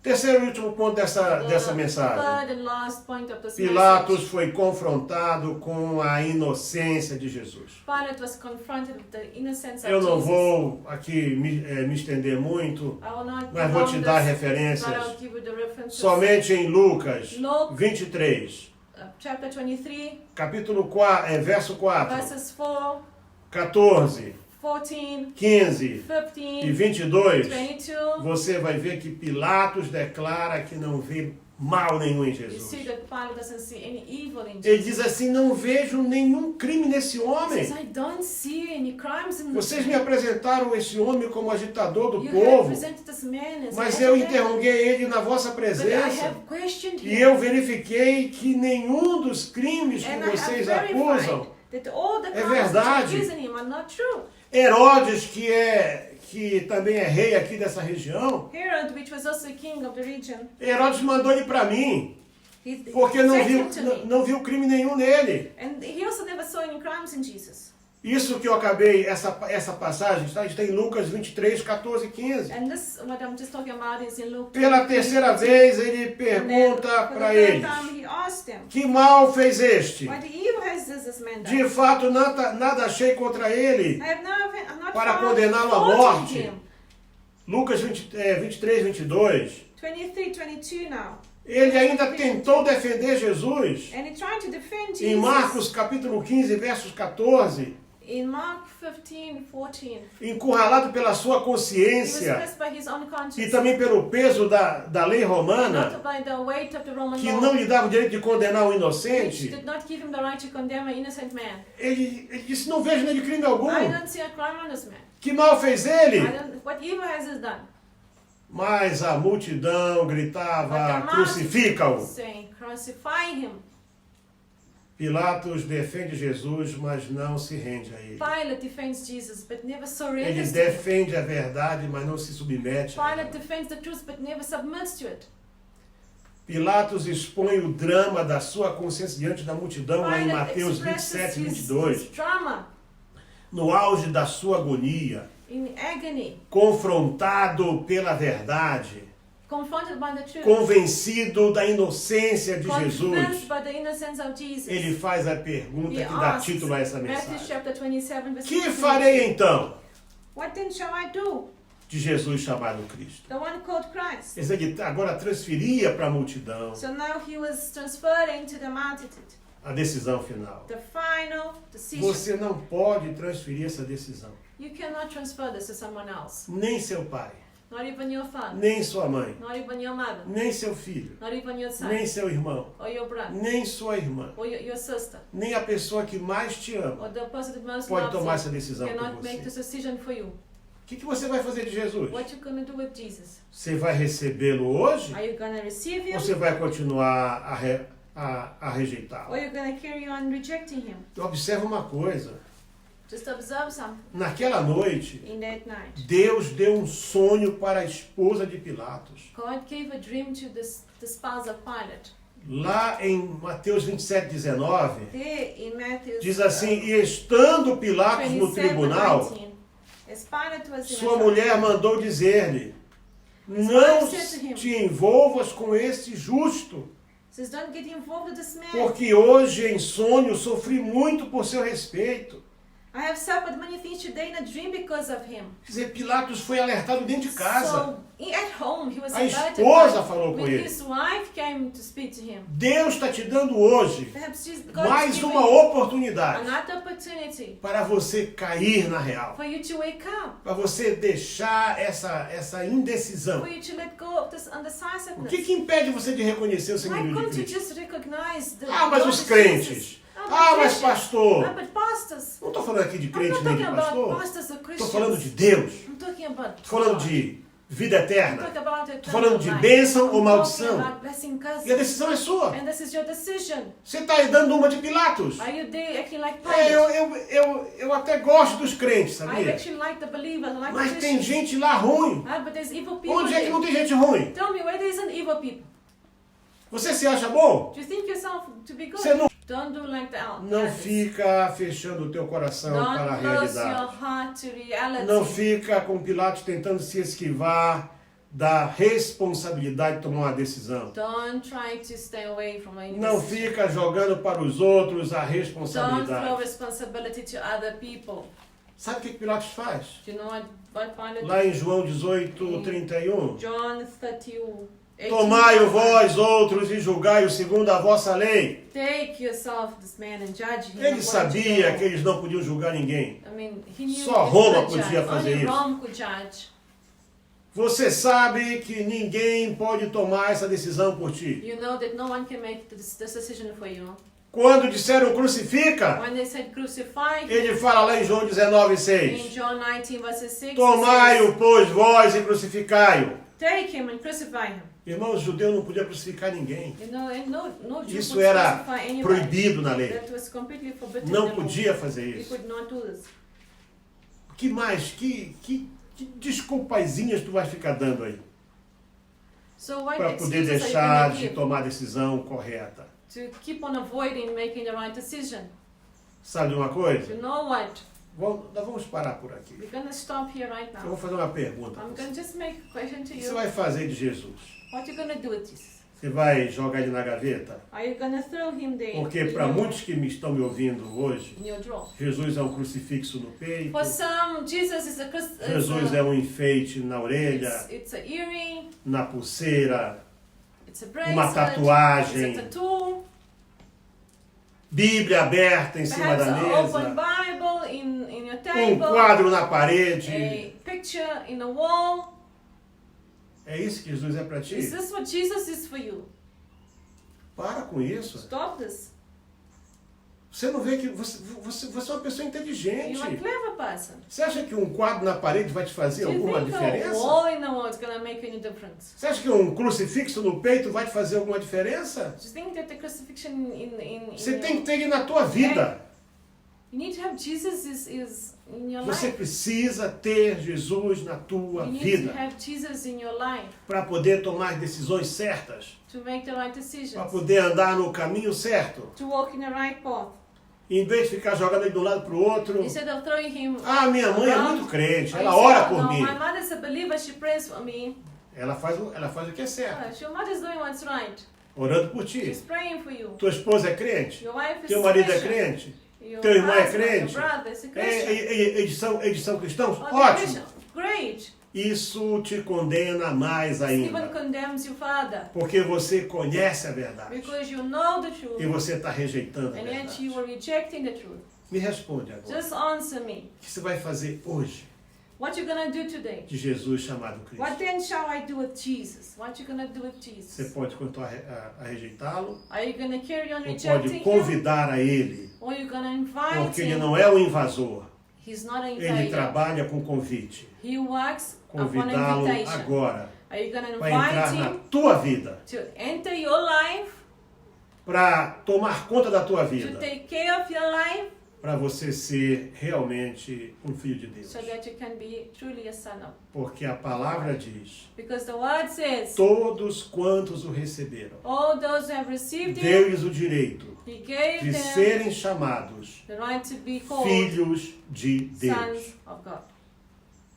[SPEAKER 1] Terceiro e último ponto dessa mensagem.
[SPEAKER 2] Third and last point of this
[SPEAKER 1] Pilatos
[SPEAKER 2] message.
[SPEAKER 1] foi confrontado com a inocência de Jesus.
[SPEAKER 2] Pilate was confronted with the innocence of
[SPEAKER 1] Eu não
[SPEAKER 2] Jesus.
[SPEAKER 1] vou aqui me estender muito,
[SPEAKER 2] I will not
[SPEAKER 1] mas vou te
[SPEAKER 2] prolong
[SPEAKER 1] dar
[SPEAKER 2] this,
[SPEAKER 1] referências.
[SPEAKER 2] but I'll give you the references.
[SPEAKER 1] Somente em Lucas
[SPEAKER 2] Luke,
[SPEAKER 1] 23,
[SPEAKER 2] chapter 23,
[SPEAKER 1] capítulo 4, verso 4,
[SPEAKER 2] verses 4,
[SPEAKER 1] 14,
[SPEAKER 2] 14,
[SPEAKER 1] 15 e
[SPEAKER 2] 15,
[SPEAKER 1] 22,
[SPEAKER 2] 22.
[SPEAKER 1] você vai ver que Pilatos declara que não vê mal nenhum em
[SPEAKER 2] You see
[SPEAKER 1] Jesus.
[SPEAKER 2] that Pilate doesn't see any evil in
[SPEAKER 1] Ele
[SPEAKER 2] Jesus.
[SPEAKER 1] diz assim, não vejo nenhum crime nesse
[SPEAKER 2] He
[SPEAKER 1] homem.
[SPEAKER 2] says, I don't see any crimes in
[SPEAKER 1] Vocês
[SPEAKER 2] this
[SPEAKER 1] me
[SPEAKER 2] man.
[SPEAKER 1] apresentaram esse homem como agitador do
[SPEAKER 2] You have
[SPEAKER 1] povo,
[SPEAKER 2] presented this man as
[SPEAKER 1] mas
[SPEAKER 2] a
[SPEAKER 1] eu
[SPEAKER 2] epidemic,
[SPEAKER 1] interroguei ele na vossa
[SPEAKER 2] but I
[SPEAKER 1] presença
[SPEAKER 2] have questioned
[SPEAKER 1] e
[SPEAKER 2] him.
[SPEAKER 1] eu verifiquei que nenhum dos crimes que
[SPEAKER 2] And I have
[SPEAKER 1] vocês acusam.
[SPEAKER 2] verified that all the
[SPEAKER 1] É
[SPEAKER 2] crimes that
[SPEAKER 1] verdade.
[SPEAKER 2] you're accusing him are not true.
[SPEAKER 1] Herodes, que também é rei aqui dessa região,
[SPEAKER 2] Herod, which was also king of the region,
[SPEAKER 1] Herodes mandou ele para mim,
[SPEAKER 2] he
[SPEAKER 1] porque não
[SPEAKER 2] sent
[SPEAKER 1] viu,
[SPEAKER 2] him to me.
[SPEAKER 1] não viu crime nenhum nele.
[SPEAKER 2] And he also never saw any crimes in Jesus.
[SPEAKER 1] Isso que eu acabei, essa passagem, está em Lucas 23, 14 e 15.
[SPEAKER 2] And this, what I'm just talking about, is in Luke.
[SPEAKER 1] Pela terceira vez ele
[SPEAKER 2] And then,
[SPEAKER 1] pergunta
[SPEAKER 2] for the
[SPEAKER 1] para
[SPEAKER 2] third
[SPEAKER 1] eles,
[SPEAKER 2] time, he asked them,
[SPEAKER 1] que mal fez este?
[SPEAKER 2] what evil has this man done?
[SPEAKER 1] De fato, nada achei contra ele.
[SPEAKER 2] I have not
[SPEAKER 1] para
[SPEAKER 2] found
[SPEAKER 1] condená-lo à
[SPEAKER 2] fault in
[SPEAKER 1] morte.
[SPEAKER 2] him.
[SPEAKER 1] Lucas 23, 22.
[SPEAKER 2] 23, 22 now.
[SPEAKER 1] Ele ainda tentou defender Jesus.
[SPEAKER 2] And he tried to defend Jesus.
[SPEAKER 1] Em Marcos capítulo 15, versos 14.
[SPEAKER 2] In Mark 15, 14.
[SPEAKER 1] Encurralado pela sua
[SPEAKER 2] He was
[SPEAKER 1] consciência
[SPEAKER 2] pressed by his own conscience.
[SPEAKER 1] e também pelo peso da lei
[SPEAKER 2] Not
[SPEAKER 1] romana,
[SPEAKER 2] by the weight of the Roman
[SPEAKER 1] que
[SPEAKER 2] law,
[SPEAKER 1] não lhe dava o direito de condenar o
[SPEAKER 2] which
[SPEAKER 1] inocente.
[SPEAKER 2] did not give him the right to condemn an innocent man.
[SPEAKER 1] Ele disse, não vejo nele crime algum.
[SPEAKER 2] I don't see a crime on this man.
[SPEAKER 1] Que mal fez ele?
[SPEAKER 2] What evil has he done?
[SPEAKER 1] Mas a multidão gritava,
[SPEAKER 2] But the
[SPEAKER 1] crucifica-o.
[SPEAKER 2] saying, crucify him.
[SPEAKER 1] Pilatos defende Jesus, mas não se rende a ele.
[SPEAKER 2] Pilate defends Jesus, but never
[SPEAKER 1] Ele
[SPEAKER 2] surrenders to him.
[SPEAKER 1] defende a verdade, mas não se submete a
[SPEAKER 2] Pilate
[SPEAKER 1] ela.
[SPEAKER 2] defends the truth, but never submits to it.
[SPEAKER 1] Pilatos expõe o drama da sua consciência diante da multidão lá em
[SPEAKER 2] Pilate
[SPEAKER 1] Mateus
[SPEAKER 2] expresses
[SPEAKER 1] 27,
[SPEAKER 2] his
[SPEAKER 1] 22.
[SPEAKER 2] drama
[SPEAKER 1] No auge da sua agonia,
[SPEAKER 2] in agony,
[SPEAKER 1] confrontado pela verdade,
[SPEAKER 2] confronted by the truth,
[SPEAKER 1] convencido da inocência de
[SPEAKER 2] convinced
[SPEAKER 1] Jesus,
[SPEAKER 2] by the innocence of Jesus.
[SPEAKER 1] ele faz a pergunta
[SPEAKER 2] He
[SPEAKER 1] que dá
[SPEAKER 2] asks,
[SPEAKER 1] título a essa
[SPEAKER 2] Matthew
[SPEAKER 1] mensagem.
[SPEAKER 2] chapter 27, verse
[SPEAKER 1] Que
[SPEAKER 2] 15.
[SPEAKER 1] farei então?
[SPEAKER 2] What then shall I do?
[SPEAKER 1] de Jesus chamado Cristo.
[SPEAKER 2] the one called Christ.
[SPEAKER 1] Ele agora transferia para a multidão
[SPEAKER 2] So now he was transferring to the multitude.
[SPEAKER 1] a decisão final.
[SPEAKER 2] The final decision.
[SPEAKER 1] Você não pode transferir essa decisão.
[SPEAKER 2] You cannot transfer this to someone else.
[SPEAKER 1] Nem seu pai,
[SPEAKER 2] Not even your father.
[SPEAKER 1] nem sua mãe,
[SPEAKER 2] Not even your mother.
[SPEAKER 1] nem seu filho,
[SPEAKER 2] Not even your son.
[SPEAKER 1] nem seu irmão,
[SPEAKER 2] Or your brother.
[SPEAKER 1] nem sua irmã,
[SPEAKER 2] Or your sister.
[SPEAKER 1] nem a pessoa que mais te ama
[SPEAKER 2] Or the person that most
[SPEAKER 1] pode
[SPEAKER 2] loves
[SPEAKER 1] tomar
[SPEAKER 2] you
[SPEAKER 1] essa decisão por
[SPEAKER 2] cannot make
[SPEAKER 1] você.
[SPEAKER 2] this decision for you.
[SPEAKER 1] O que você vai fazer de Jesus?
[SPEAKER 2] What you gonna do with Jesus?
[SPEAKER 1] Você vai recebê-lo hoje
[SPEAKER 2] Are you gonna receive him?
[SPEAKER 1] ou você vai continuar a rejeitá-lo?
[SPEAKER 2] Or you gonna carry on rejecting him?
[SPEAKER 1] Observa uma coisa.
[SPEAKER 2] Just observe something.
[SPEAKER 1] Naquela noite,
[SPEAKER 2] In that night,
[SPEAKER 1] Deus deu um sonho para a esposa de Pilatos.
[SPEAKER 2] God gave a dream to the spouse of Pilate.
[SPEAKER 1] Lá em Mateus 27:19,
[SPEAKER 2] There in Matthew
[SPEAKER 1] diz assim: E estando Pilatos no
[SPEAKER 2] 27,
[SPEAKER 1] tribunal,
[SPEAKER 2] 19, as Pilate was in
[SPEAKER 1] sua
[SPEAKER 2] the
[SPEAKER 1] mulher
[SPEAKER 2] trial,
[SPEAKER 1] mandou dizer-lhe: Não te envolvas com esse justo,
[SPEAKER 2] says, don't get involved with this man.
[SPEAKER 1] porque hoje em sonho sofri muito por seu respeito.
[SPEAKER 2] I have suffered many things today in a dream because of him.
[SPEAKER 1] Quer dizer, Pilatos foi alertado dentro de casa.
[SPEAKER 2] So, at home, he was
[SPEAKER 1] A
[SPEAKER 2] alerted
[SPEAKER 1] esposa
[SPEAKER 2] by-
[SPEAKER 1] falou com
[SPEAKER 2] when
[SPEAKER 1] ele.
[SPEAKER 2] his wife came to speak to him.
[SPEAKER 1] Deus está te dando hoje
[SPEAKER 2] Perhaps God
[SPEAKER 1] mais
[SPEAKER 2] is giving
[SPEAKER 1] uma
[SPEAKER 2] you
[SPEAKER 1] oportunidade
[SPEAKER 2] another opportunity
[SPEAKER 1] para você cair na real,
[SPEAKER 2] for you to wake up,
[SPEAKER 1] para você deixar essa indecisão.
[SPEAKER 2] for you to let go of this
[SPEAKER 1] O
[SPEAKER 2] undecisiveness.
[SPEAKER 1] que impede você de reconhecer o
[SPEAKER 2] Why
[SPEAKER 1] senhorio de
[SPEAKER 2] can't you
[SPEAKER 1] Cristo?
[SPEAKER 2] just recognize the
[SPEAKER 1] Ah, mas
[SPEAKER 2] God
[SPEAKER 1] os
[SPEAKER 2] of
[SPEAKER 1] crentes.
[SPEAKER 2] Jesus?
[SPEAKER 1] Ah,
[SPEAKER 2] but
[SPEAKER 1] mas
[SPEAKER 2] Christians.
[SPEAKER 1] pastor.
[SPEAKER 2] Ah, but pastors.
[SPEAKER 1] Não estou falando aqui de
[SPEAKER 2] I'm
[SPEAKER 1] crente
[SPEAKER 2] not
[SPEAKER 1] nem de
[SPEAKER 2] talking about
[SPEAKER 1] pastor.
[SPEAKER 2] pastors or
[SPEAKER 1] Estou
[SPEAKER 2] Christians.
[SPEAKER 1] falando de Deus.
[SPEAKER 2] I'm talking about
[SPEAKER 1] Estou falando
[SPEAKER 2] God.
[SPEAKER 1] de vida
[SPEAKER 2] I'm
[SPEAKER 1] eterna.
[SPEAKER 2] talking about
[SPEAKER 1] Estou falando de
[SPEAKER 2] eternal
[SPEAKER 1] bênção
[SPEAKER 2] life.
[SPEAKER 1] ou
[SPEAKER 2] I'm
[SPEAKER 1] maldição.
[SPEAKER 2] talking about blessing, curse.
[SPEAKER 1] E a decisão é sua.
[SPEAKER 2] And this is your decision.
[SPEAKER 1] Você está aí dando uma de Pilatos.
[SPEAKER 2] Are you there acting like
[SPEAKER 1] É,
[SPEAKER 2] Pilate?
[SPEAKER 1] eu até gosto dos crentes,
[SPEAKER 2] I
[SPEAKER 1] sabia?
[SPEAKER 2] actually like the believers, I like
[SPEAKER 1] Mas
[SPEAKER 2] the
[SPEAKER 1] tem
[SPEAKER 2] Christians.
[SPEAKER 1] gente lá ruim.
[SPEAKER 2] Ah, but there's evil people
[SPEAKER 1] Onde é que
[SPEAKER 2] there.
[SPEAKER 1] não tem gente ruim?
[SPEAKER 2] Tell me where there isn't evil people.
[SPEAKER 1] Você se acha bom?
[SPEAKER 2] Do you think yourself to be good?
[SPEAKER 1] Você
[SPEAKER 2] Don't do like the
[SPEAKER 1] não
[SPEAKER 2] others.
[SPEAKER 1] fica fechando o teu coração para a
[SPEAKER 2] Don't close your
[SPEAKER 1] realidade.
[SPEAKER 2] heart to reality.
[SPEAKER 1] Não fica com Pilatos tentando se esquivar da responsabilidade de tomar uma decisão.
[SPEAKER 2] Don't try to stay away from any
[SPEAKER 1] Não
[SPEAKER 2] decision.
[SPEAKER 1] fica jogando para os outros a
[SPEAKER 2] Don't throw
[SPEAKER 1] responsabilidade.
[SPEAKER 2] responsibility to other people.
[SPEAKER 1] Sabe o que Pilatos faz?
[SPEAKER 2] Do you know what Pilate
[SPEAKER 1] Lá em João 18:31.
[SPEAKER 2] John 30.
[SPEAKER 1] Tomai o vós outros e julgai-o segundo a vossa lei.
[SPEAKER 2] Take yourself this man and judge him.
[SPEAKER 1] Ele
[SPEAKER 2] according to
[SPEAKER 1] sabia
[SPEAKER 2] your-
[SPEAKER 1] que eles não podiam julgar ninguém.
[SPEAKER 2] I mean, he knew
[SPEAKER 1] Só
[SPEAKER 2] he
[SPEAKER 1] Roma
[SPEAKER 2] could
[SPEAKER 1] podia
[SPEAKER 2] judge.
[SPEAKER 1] fazer
[SPEAKER 2] Only
[SPEAKER 1] isso.
[SPEAKER 2] Rome could judge.
[SPEAKER 1] Você sabe que ninguém pode tomar essa decisão por ti.
[SPEAKER 2] You know that no one can make this decision for you.
[SPEAKER 1] Quando disseram crucifica,
[SPEAKER 2] When they said crucify him,
[SPEAKER 1] ele fala lá em João
[SPEAKER 2] in
[SPEAKER 1] 19:6.
[SPEAKER 2] John 19 verses 6, it
[SPEAKER 1] Tomai-o,
[SPEAKER 2] says,
[SPEAKER 1] pois, vós e crucificai-o.
[SPEAKER 2] take him and crucify him.
[SPEAKER 1] Irmãos, o judeu não podia crucificar ninguém.
[SPEAKER 2] You know, and no Jew
[SPEAKER 1] Isso
[SPEAKER 2] could
[SPEAKER 1] era
[SPEAKER 2] crucify anybody.
[SPEAKER 1] proibido na lei.
[SPEAKER 2] That was completely forbidden.
[SPEAKER 1] Não
[SPEAKER 2] in the law.
[SPEAKER 1] podia fazer
[SPEAKER 2] You
[SPEAKER 1] isso.
[SPEAKER 2] could not do this.
[SPEAKER 1] O que mais? Que desculpazinhas tu vai ficar dando aí?
[SPEAKER 2] So what
[SPEAKER 1] Para poder
[SPEAKER 2] excuses are you
[SPEAKER 1] deixar
[SPEAKER 2] going to
[SPEAKER 1] de
[SPEAKER 2] give
[SPEAKER 1] tomar a decisão correta.
[SPEAKER 2] to keep on avoiding making the right decision?
[SPEAKER 1] Sabe de uma coisa?
[SPEAKER 2] You know what?
[SPEAKER 1] Nós vamos parar por aqui.
[SPEAKER 2] We're going to stop here right
[SPEAKER 1] Eu vou
[SPEAKER 2] now.
[SPEAKER 1] fazer uma pergunta.
[SPEAKER 2] I'm going to just make a question to
[SPEAKER 1] O que você
[SPEAKER 2] you.
[SPEAKER 1] vai fazer de Jesus?
[SPEAKER 2] What are you going to do with Jesus?
[SPEAKER 1] Você vai jogar ele na gaveta?
[SPEAKER 2] Are you going to throw him there
[SPEAKER 1] Porque
[SPEAKER 2] in
[SPEAKER 1] para
[SPEAKER 2] your-
[SPEAKER 1] muitos que estão me ouvindo hoje,
[SPEAKER 2] in your drawer?
[SPEAKER 1] Jesus é um crucifixo no peito,
[SPEAKER 2] For some, Jesus is a
[SPEAKER 1] Jesus é um enfeite na orelha,
[SPEAKER 2] it's a earring,
[SPEAKER 1] na pulseira,
[SPEAKER 2] it's a bracelet,
[SPEAKER 1] uma tatuagem,
[SPEAKER 2] it's a tattoo,
[SPEAKER 1] Bíblia aberta em cima
[SPEAKER 2] perhaps
[SPEAKER 1] da
[SPEAKER 2] an open
[SPEAKER 1] mesa,
[SPEAKER 2] Bible in your
[SPEAKER 1] um
[SPEAKER 2] table,
[SPEAKER 1] quadro na parede.
[SPEAKER 2] a picture in a wall.
[SPEAKER 1] É isso que Jesus é para ti?
[SPEAKER 2] Is this what Jesus is for you?
[SPEAKER 1] Para com isso.
[SPEAKER 2] Stop this.
[SPEAKER 1] Você não vê que você é uma pessoa inteligente.
[SPEAKER 2] You're a clever person.
[SPEAKER 1] Você acha que um quadro na parede vai te fazer
[SPEAKER 2] Do you
[SPEAKER 1] alguma
[SPEAKER 2] think a
[SPEAKER 1] diferença?
[SPEAKER 2] wall in the wall is going to make any difference?
[SPEAKER 1] Você acha que um crucifixo no peito vai te fazer alguma diferença?
[SPEAKER 2] Do you think that the crucifixion in
[SPEAKER 1] Você
[SPEAKER 2] your-
[SPEAKER 1] tem que ter ele na tua vida.
[SPEAKER 2] You need to have Jesus is in your
[SPEAKER 1] Você
[SPEAKER 2] life.
[SPEAKER 1] precisa ter Jesus na tua
[SPEAKER 2] You need
[SPEAKER 1] vida
[SPEAKER 2] to have Jesus in your life
[SPEAKER 1] para poder tomar decisões certas,
[SPEAKER 2] to make the right
[SPEAKER 1] para
[SPEAKER 2] decisions,
[SPEAKER 1] poder andar no caminho certo,
[SPEAKER 2] to walk in the right path.
[SPEAKER 1] em vez de ficar jogando ele de um lado para o outro.
[SPEAKER 2] Instead of throwing him.
[SPEAKER 1] Ah, minha mãe é
[SPEAKER 2] around,
[SPEAKER 1] muito crente,
[SPEAKER 2] or
[SPEAKER 1] ela
[SPEAKER 2] you say,
[SPEAKER 1] ora
[SPEAKER 2] "Oh,
[SPEAKER 1] por
[SPEAKER 2] no,
[SPEAKER 1] mim.
[SPEAKER 2] my mother's a believer, she prays for me.
[SPEAKER 1] Ela faz o que é certo,
[SPEAKER 2] Your mother's doing what's right.
[SPEAKER 1] orando por ti.
[SPEAKER 2] She's praying for you.
[SPEAKER 1] Tua esposa é crente?
[SPEAKER 2] Your wife is
[SPEAKER 1] Teu marido é
[SPEAKER 2] Christian.
[SPEAKER 1] crente?
[SPEAKER 2] Your
[SPEAKER 1] Teu irmão é
[SPEAKER 2] husband,
[SPEAKER 1] crente?
[SPEAKER 2] Your brother is a Christian.
[SPEAKER 1] Eles são cristãos?
[SPEAKER 2] Oh, they're
[SPEAKER 1] Ótimo!
[SPEAKER 2] Christian. Great.
[SPEAKER 1] isso te condena mais
[SPEAKER 2] Stephen
[SPEAKER 1] ainda.
[SPEAKER 2] condemns you further
[SPEAKER 1] Porque você conhece a verdade.
[SPEAKER 2] because you know the
[SPEAKER 1] E
[SPEAKER 2] truth
[SPEAKER 1] você está rejeitando a
[SPEAKER 2] and yet
[SPEAKER 1] verdade.
[SPEAKER 2] you are rejecting the truth.
[SPEAKER 1] Me responde agora.
[SPEAKER 2] Just answer me.
[SPEAKER 1] O que você vai fazer hoje
[SPEAKER 2] What you gonna do today?
[SPEAKER 1] de Jesus chamado
[SPEAKER 2] What
[SPEAKER 1] Cristo?
[SPEAKER 2] then shall I do with Jesus? What you gonna do with
[SPEAKER 1] Você
[SPEAKER 2] Jesus?
[SPEAKER 1] pode continuar a rejeitá-lo,
[SPEAKER 2] Are you gonna carry on
[SPEAKER 1] ou pode
[SPEAKER 2] rejecting him?
[SPEAKER 1] convidar a Ele,
[SPEAKER 2] Or you gonna invite
[SPEAKER 1] porque Ele
[SPEAKER 2] him?
[SPEAKER 1] não é o invasor.
[SPEAKER 2] He's not an
[SPEAKER 1] Ele
[SPEAKER 2] invader.
[SPEAKER 1] trabalha com convite.
[SPEAKER 2] He works upon
[SPEAKER 1] Convidá-lo
[SPEAKER 2] invitation.
[SPEAKER 1] agora
[SPEAKER 2] Are you gonna
[SPEAKER 1] para entrar
[SPEAKER 2] invite
[SPEAKER 1] na
[SPEAKER 2] him
[SPEAKER 1] tua vida,
[SPEAKER 2] to enter your life,
[SPEAKER 1] para tomar conta da tua
[SPEAKER 2] to
[SPEAKER 1] vida,
[SPEAKER 2] take care of your life,
[SPEAKER 1] para você ser realmente um filho de Deus.
[SPEAKER 2] so that you can be truly a son of?
[SPEAKER 1] Porque a palavra diz:
[SPEAKER 2] Because the word says,
[SPEAKER 1] todos quantos o receberam,
[SPEAKER 2] all those who have received him,
[SPEAKER 1] deu-lhes o direito
[SPEAKER 2] he gave
[SPEAKER 1] de
[SPEAKER 2] them
[SPEAKER 1] serem chamados
[SPEAKER 2] the right to be called
[SPEAKER 1] filhos de Deus.
[SPEAKER 2] sons of God.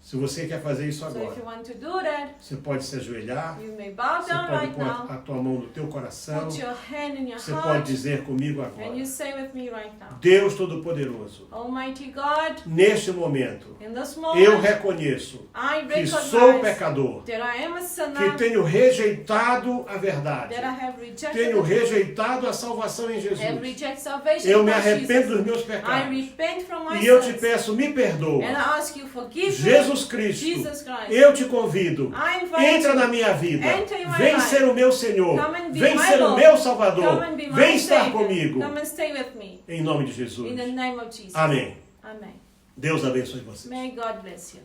[SPEAKER 1] Se você quer fazer isso
[SPEAKER 2] So if
[SPEAKER 1] agora,
[SPEAKER 2] you want to do that,
[SPEAKER 1] você pode se ajoelhar,
[SPEAKER 2] you may bow
[SPEAKER 1] você
[SPEAKER 2] down
[SPEAKER 1] pode
[SPEAKER 2] right
[SPEAKER 1] pôr
[SPEAKER 2] now,
[SPEAKER 1] a tua mão no teu coração,
[SPEAKER 2] put your hand in your
[SPEAKER 1] você pode
[SPEAKER 2] heart,
[SPEAKER 1] dizer comigo
[SPEAKER 2] and
[SPEAKER 1] agora:
[SPEAKER 2] you say with me right now,
[SPEAKER 1] Deus Todo-Poderoso,
[SPEAKER 2] Almighty God,
[SPEAKER 1] neste momento,
[SPEAKER 2] in this
[SPEAKER 1] eu
[SPEAKER 2] moment,
[SPEAKER 1] reconheço
[SPEAKER 2] I
[SPEAKER 1] que sou
[SPEAKER 2] recognize
[SPEAKER 1] pecador,
[SPEAKER 2] that I am a
[SPEAKER 1] que
[SPEAKER 2] sinner,
[SPEAKER 1] tenho rejeitado a verdade,
[SPEAKER 2] that I have rejected
[SPEAKER 1] tenho
[SPEAKER 2] the truth,
[SPEAKER 1] rejeitado a salvação em
[SPEAKER 2] have
[SPEAKER 1] Jesus.
[SPEAKER 2] rejected salvation
[SPEAKER 1] Eu
[SPEAKER 2] in
[SPEAKER 1] me
[SPEAKER 2] Christ
[SPEAKER 1] arrependo
[SPEAKER 2] Jesus.
[SPEAKER 1] dos meus
[SPEAKER 2] I
[SPEAKER 1] pecados.
[SPEAKER 2] repent from my
[SPEAKER 1] E eu te
[SPEAKER 2] sins,
[SPEAKER 1] peço, me perdoa.
[SPEAKER 2] and I ask you forgive
[SPEAKER 1] Jesus
[SPEAKER 2] me,
[SPEAKER 1] Cristo,
[SPEAKER 2] Jesus Christ.
[SPEAKER 1] eu te convido.
[SPEAKER 2] I invite
[SPEAKER 1] Entra
[SPEAKER 2] you.
[SPEAKER 1] na minha vida.
[SPEAKER 2] Enter in my
[SPEAKER 1] Vem
[SPEAKER 2] life.
[SPEAKER 1] ser o meu Senhor.
[SPEAKER 2] Come and be
[SPEAKER 1] Vem
[SPEAKER 2] my
[SPEAKER 1] ser o
[SPEAKER 2] Lord.
[SPEAKER 1] meu Salvador.
[SPEAKER 2] Come and be my
[SPEAKER 1] Vem estar
[SPEAKER 2] Savior.
[SPEAKER 1] comigo.
[SPEAKER 2] Come and stay with me.
[SPEAKER 1] Em nome de Jesus.
[SPEAKER 2] In the name of Jesus.
[SPEAKER 1] Amém.
[SPEAKER 2] Amen.
[SPEAKER 1] Deus abençoe você.
[SPEAKER 2] May God bless you.